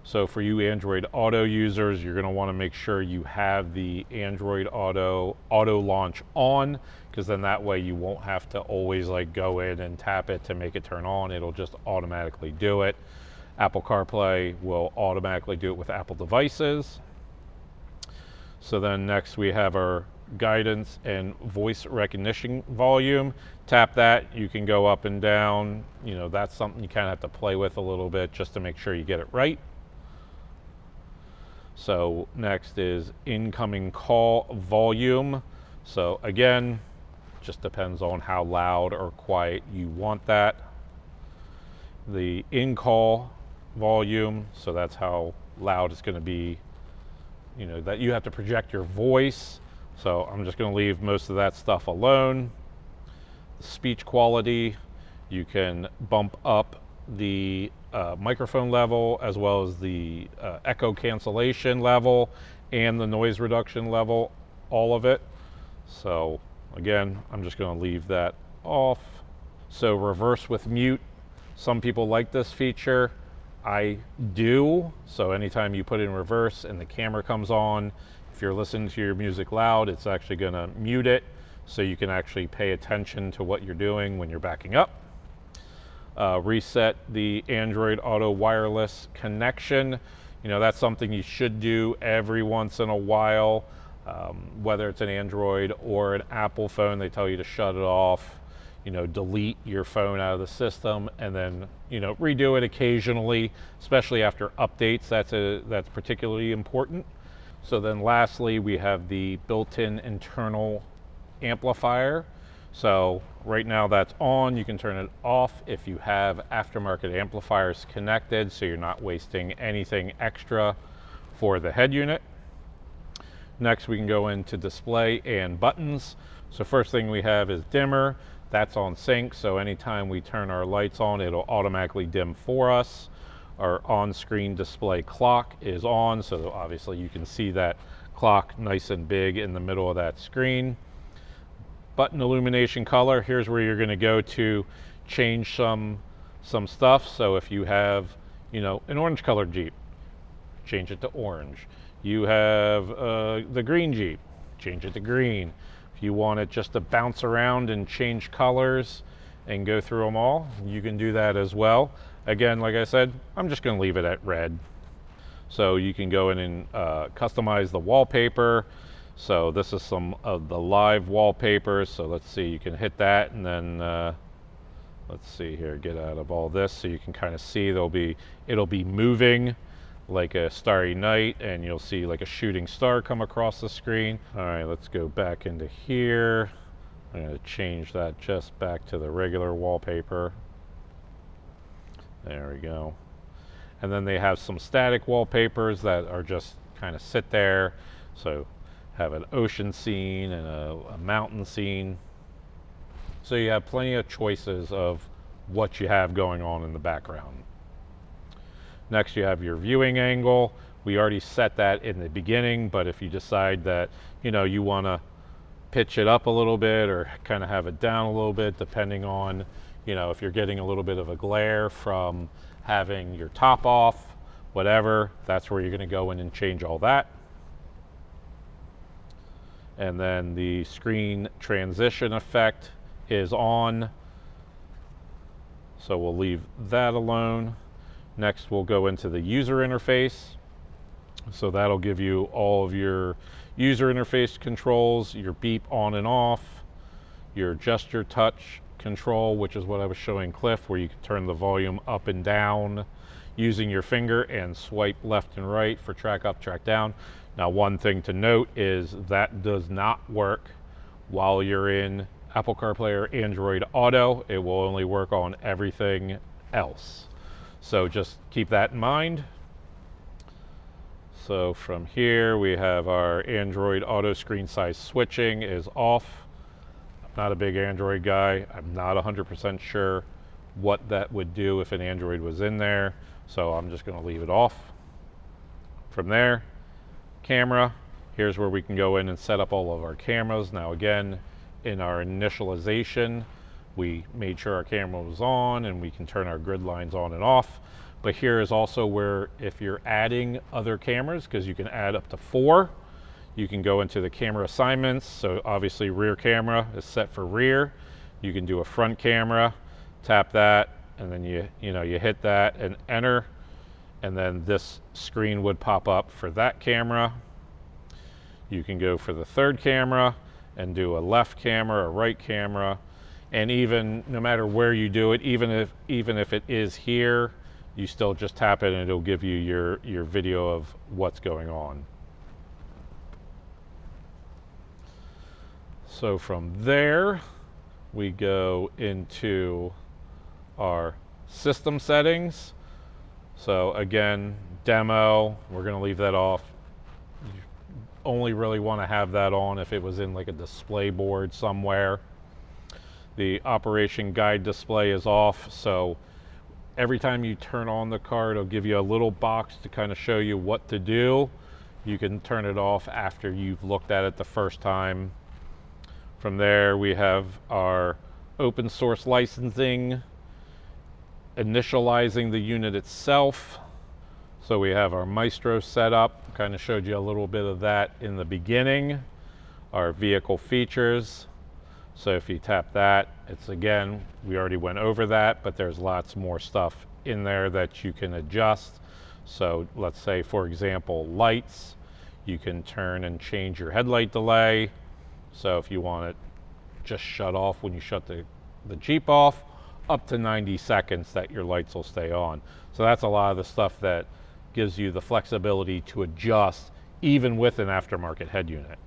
[SPEAKER 2] So for you Android Auto users, you're going to want to make sure you have the Android Auto launch on, because then that way you won't have to always like go in and tap it to make it turn on. It'll just automatically do it. Apple CarPlay will automatically do it with Apple devices. So then next we have our guidance and voice recognition volume. Tap that, you can go up and down. You know, that's something you kind of have to play with a little bit just to make sure you get it right. So next is incoming call volume. So again, just depends on how loud or quiet you want that. The in-call volume, so that's how loud it's going to be, you know, that you have to project your voice. So I'm just going to leave most of that stuff alone. The speech quality, you can bump up the microphone level as well as the echo cancellation level and the noise reduction level, all of it. So again, I'm just going to leave that off. So reverse with mute, some people like this feature. I do. So anytime you put it in reverse and the camera comes on, if you're listening to your music loud, it's actually going to mute it so you can actually pay attention to what you're doing when you're backing up. Reset the Android Auto wireless connection. You know, that's something you should do every once in a while. Whether it's an Android or an Apple phone, they tell you to shut it off, you know, delete your phone out of the system, and then, you know, redo it occasionally, especially after updates. That's particularly important. So then lastly, we have the built-in internal amplifier. So right now that's on. You can turn it off if you have aftermarket amplifiers connected, so you're not wasting anything extra for the head unit. Next, we can go into display and buttons. So first thing we have is dimmer. That's on sync, so anytime we turn our lights on, it'll automatically dim for us. Our on-screen display clock is on, so obviously you can see that clock nice and big in the middle of that screen. Button illumination color, here's where you're going to go to change some stuff. So if you have, an orange colored Jeep, change it to orange. You have the green Jeep, change it to green. If you want it just to bounce around and change colors and go through them all, you can do that as well. Again, like I said, I'm just going to leave it at red. So you can go in and customize the wallpaper. So this is some of the live wallpapers. So let's see, you can hit that, and then let's see here, get out of all this so you can kind of see it'll be moving like a starry night, and you'll see like a shooting star come across the screen. All right, let's go back into here. I'm going to change that just back to the regular wallpaper. There we go. And then they have some static wallpapers that are just kind of sit there. So have an ocean scene and a mountain scene. So you have plenty of choices of what you have going on in the background. Next, you have your viewing angle. We already set that in the beginning, but if you decide that, you want to pitch it up a little bit or kind of have it down a little bit, depending on, if you're getting a little bit of a glare from having your top off, whatever, that's where you're going to go in and change all that. And then the screen transition effect is on, so we'll leave that alone. Next, we'll go into the user interface. So that'll give you all of your user interface controls, your beep on and off, your gesture touch control, which is what I was showing Cliff, where you can turn the volume up and down using your finger and swipe left and right for track up, track down. Now, one thing to note is that does not work while you're in Apple CarPlay or Android Auto. It will only work on everything else. So just keep that in mind. So from here, we have our Android Auto screen size switching is off. I'm not a big Android guy. I'm not 100% sure what that would do if an Android was in there. So I'm just going to leave it off. From there, camera. Here's where we can go in and set up all of our cameras. Now again, in our initialization, we made sure our camera was on and we can turn our grid lines on and off. But here is also where if you're adding other cameras, because you can add up to 4, you can go into the camera assignments. So obviously rear camera is set for rear. You can do a front camera, tap that, and then you hit that and enter. And then this screen would pop up for that camera. You can go for the third camera and do a left camera, a right camera. And even no matter where you do it, even if it is here, you still just tap it and it'll give you your video of what's going on. So from there, we go into our system settings. So again, demo, we're going to leave that off. You only really want to have that on if it was in like a display board somewhere. The operation guide display is off, so every time you turn on the car, it'll give you a little box to kind of show you what to do. You can turn it off after you've looked at it the first time. From there, we have our open source licensing, initializing the unit itself. So we have our Maestro set up, kind of showed you a little bit of that in the beginning. Our vehicle features. So if you tap that, it's again, we already went over that, but there's lots more stuff in there that you can adjust. So let's say, for example, lights, you can turn and change your headlight delay. So if you want it just shut off when you shut the Jeep off, up to 90 seconds that your lights will stay on. So that's a lot of the stuff that gives you the flexibility to adjust even with an aftermarket head unit.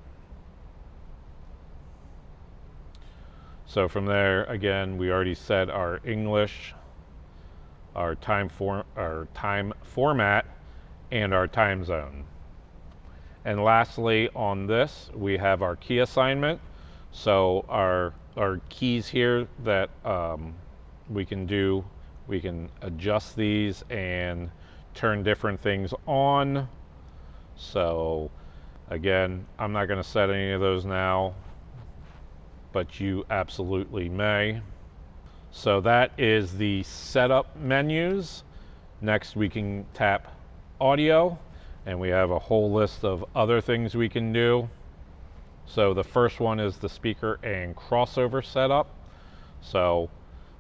[SPEAKER 2] So from there, again, we already set our English, our time format, and our time zone. And lastly, on this, we have our key assignment. So our keys here that we can adjust these and turn different things on. So again, I'm not going to set any of those now, but you absolutely may. So that is the setup menus. Next, we can tap audio, and we have a whole list of other things we can do. So the first one is the speaker and crossover setup. So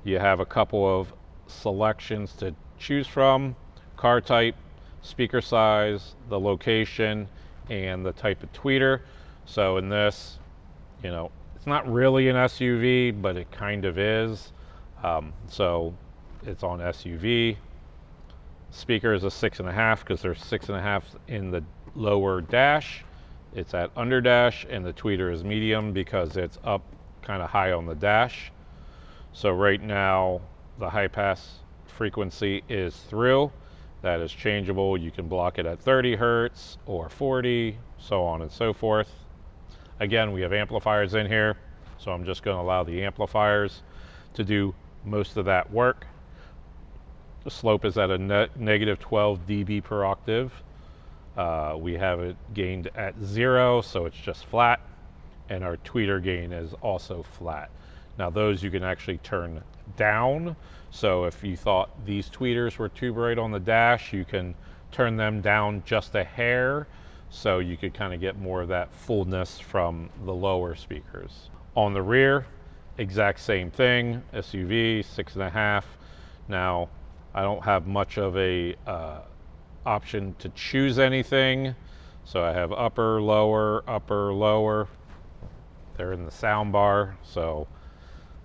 [SPEAKER 2] you have a couple of selections to choose from: car type, speaker size, the location, and the type of tweeter. So in this, it's not really an SUV, but it kind of is. So it's on SUV. Speaker is a 6.5 because there's 6.5 in the lower dash. It's at under dash, and the tweeter is medium because it's up kind of high on the dash. So right now the high pass frequency is through. That is changeable. You can block it at 30 hertz or 40, so on and so forth. Again, we have amplifiers in here, so I'm just going to allow the amplifiers to do most of that work. The slope is at a negative 12 dB per octave. We have it gained at 0, so it's just flat, and our tweeter gain is also flat. Now those you can actually turn down, so if you thought these tweeters were too bright on the dash, you can turn them down just a hair, so you could kind of get more of that fullness from the lower speakers. On the rear, exact same thing, SUV, 6.5. Now, I don't have much of a option to choose anything, so I have upper, lower. They're in the sound bar, so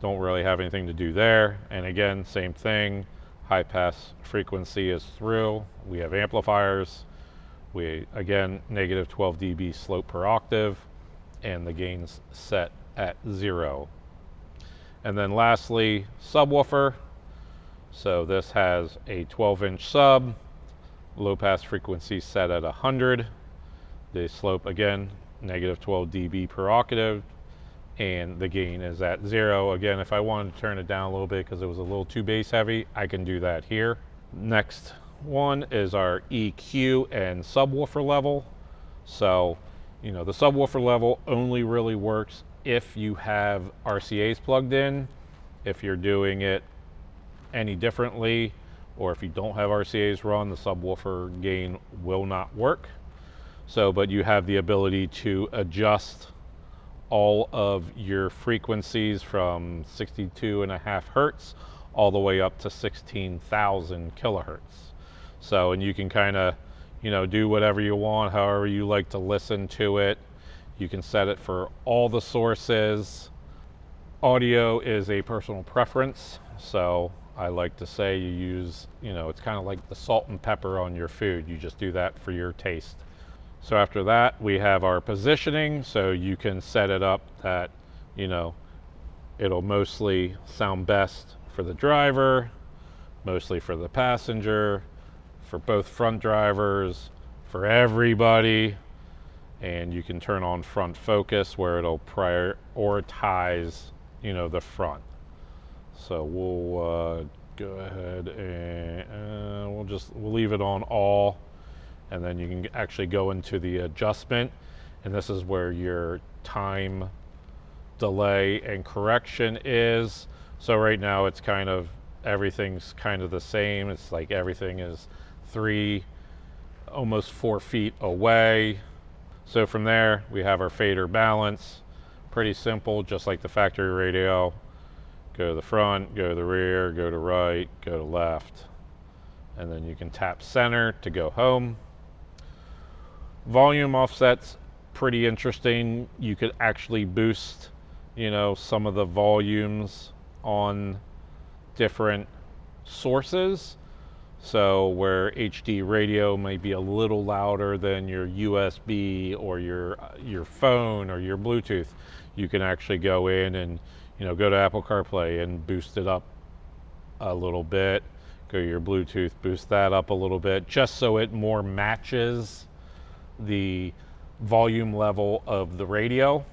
[SPEAKER 2] don't really have anything to do there. And again, same thing, high pass frequency is through. We have amplifiers. We, again, negative 12 dB slope per octave, and the gain's set at 0. And then lastly, subwoofer. So this has a 12-inch sub, low pass frequency set at 100. The slope, again, negative 12 dB per octave, and the gain is at 0. Again, if I wanted to turn it down a little bit because it was a little too bass heavy, I can do that here. Next one is our EQ and subwoofer level. So, the subwoofer level only really works if you have RCAs plugged in. If you're doing it any differently, or if you don't have RCAs run, the subwoofer gain will not work. So, but you have the ability to adjust all of your frequencies from 62.5 hertz all the way up to 16,000 kilohertz. So, and you can kind of, do whatever you want, however you like to listen to it. You can set it for all the sources. Audio is a personal preference, so I like to say you use, it's kind of like the salt and pepper on your food. You just do that for your taste. So after that, we have our positioning, so you can set it up that, it'll mostly sound best for the driver, mostly for the passenger, for both front drivers, for everybody. And you can turn on front focus where it'll prioritize, the front. So we'll go ahead and we'll leave it on all, and then you can actually go into the adjustment, and this is where your time delay and correction is. So right now it's kind of, everything's kind of the same. It's like everything is almost 4 feet away. So from there we have our fader balance. Pretty simple, just like the factory radio. Go to the front, go to the rear, go to right, go to left, and then you can tap center to go home. Volume offsets, pretty interesting. You could actually boost, some of the volumes on different sources. So where HD radio might be a little louder than your USB or your phone or your Bluetooth, you can actually go in and go to Apple CarPlay and boost it up a little bit. Go to your Bluetooth, boost that up a little bit, just so it more matches the volume level of the radio.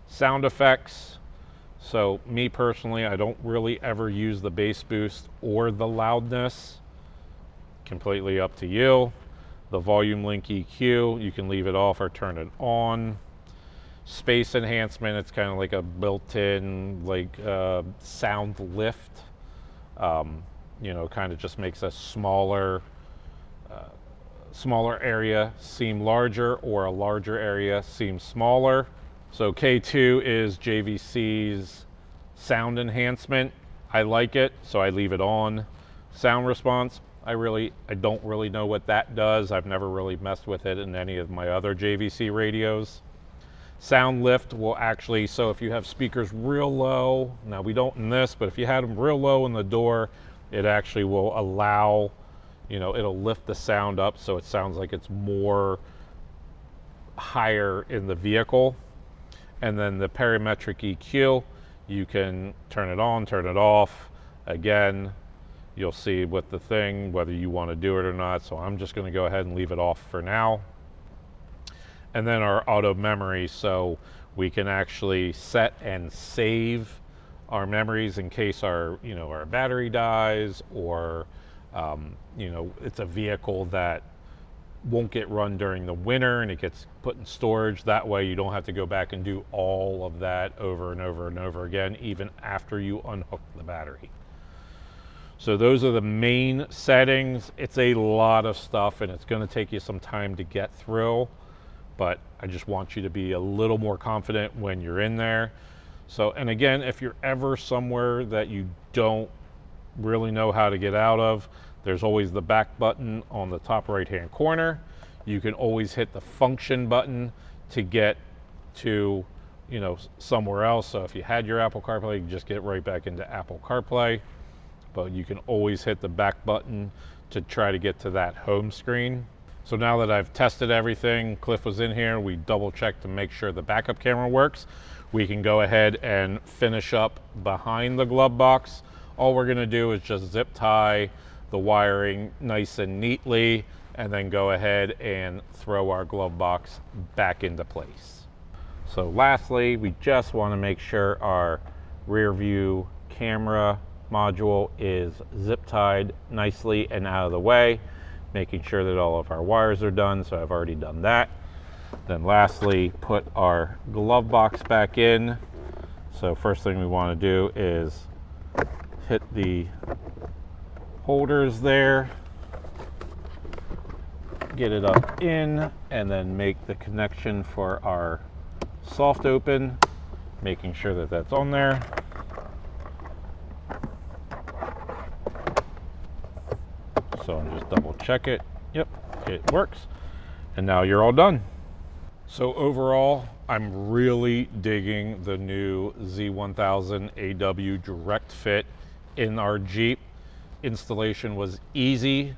[SPEAKER 2] Sound effects. So me personally, I don't really ever use the bass boost or the loudness. Completely up to you. The volume link EQ, you can leave it off or turn it on. Space enhancement, it's kind of like a built-in sound lift. you know, kind of just makes a smaller area seem larger, or a larger area seem smaller. So K2 is JVC's sound enhancement. I like it, so I leave it on. Sound response, I don't really know what that does. I've never really messed with it in any of my other JVC radios. Sound lift will actually, so if you have speakers real low, now we don't in this, but if you had them real low in the door, it actually will allow, you know, it'll lift the sound up so it sounds like it's more higher in the vehicle. And then the parametric EQ, you can turn it on, turn it off. Again, you'll see with the thing whether you want to do it or not. So I'm just going to go ahead and leave it off for now. And then our auto memory, so we can actually set and save our memories in case our, you know, our battery dies, or you know, it's a vehicle that won't get run during the winter and it gets put in storage. That way you don't have to go back and do all of that over and over and over again, even after you unhook the battery. So those are the main settings. It's a lot of stuff and it's going to take you some time to get through, but I just want you to be a little more confident when you're in there. So, and again, if you're ever somewhere that you don't really know how to get out of, there's always the back button on the top right hand corner. You can always hit the function button to get to, you know, somewhere else. So if you had your Apple CarPlay, you just get right back into Apple CarPlay, but you can always hit the back button to try to get to that home screen. So now that I've tested everything, Cliff was in here, we double checked to make sure the backup camera works. We can go ahead and finish up behind the glove box. All we're gonna do is just zip tie the wiring nice and neatly, and then go ahead and throw our glove box back into place. So lastly, we just want to make sure our rear view camera module is zip tied nicely and out of the way, making sure that all of our wires are done. So I've already done that. Then lastly, put our glove box back in. So first thing we want to do is hit the holders there, get it up in, and then make the connection for our soft open, making sure that that's on there. So I'll just double check it. Yep, it works. And now you're all done. So overall, I'm really digging the new Z1000AW direct fit in our Jeep. Installation was easy.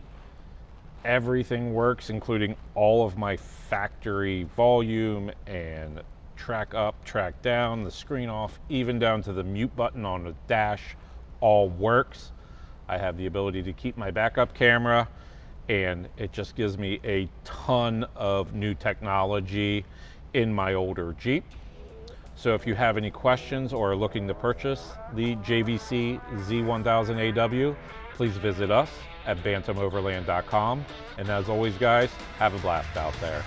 [SPEAKER 2] Everything works, including all of my factory volume and track up, track down, the screen off, even down to the mute button on the dash, all works. I have the ability to keep my backup camera, and it just gives me a ton of new technology in my older Jeep. So if you have any questions or are looking to purchase the JVC Z1000AW, please visit us at bantamoverland.com. And as always, guys, have a blast out there.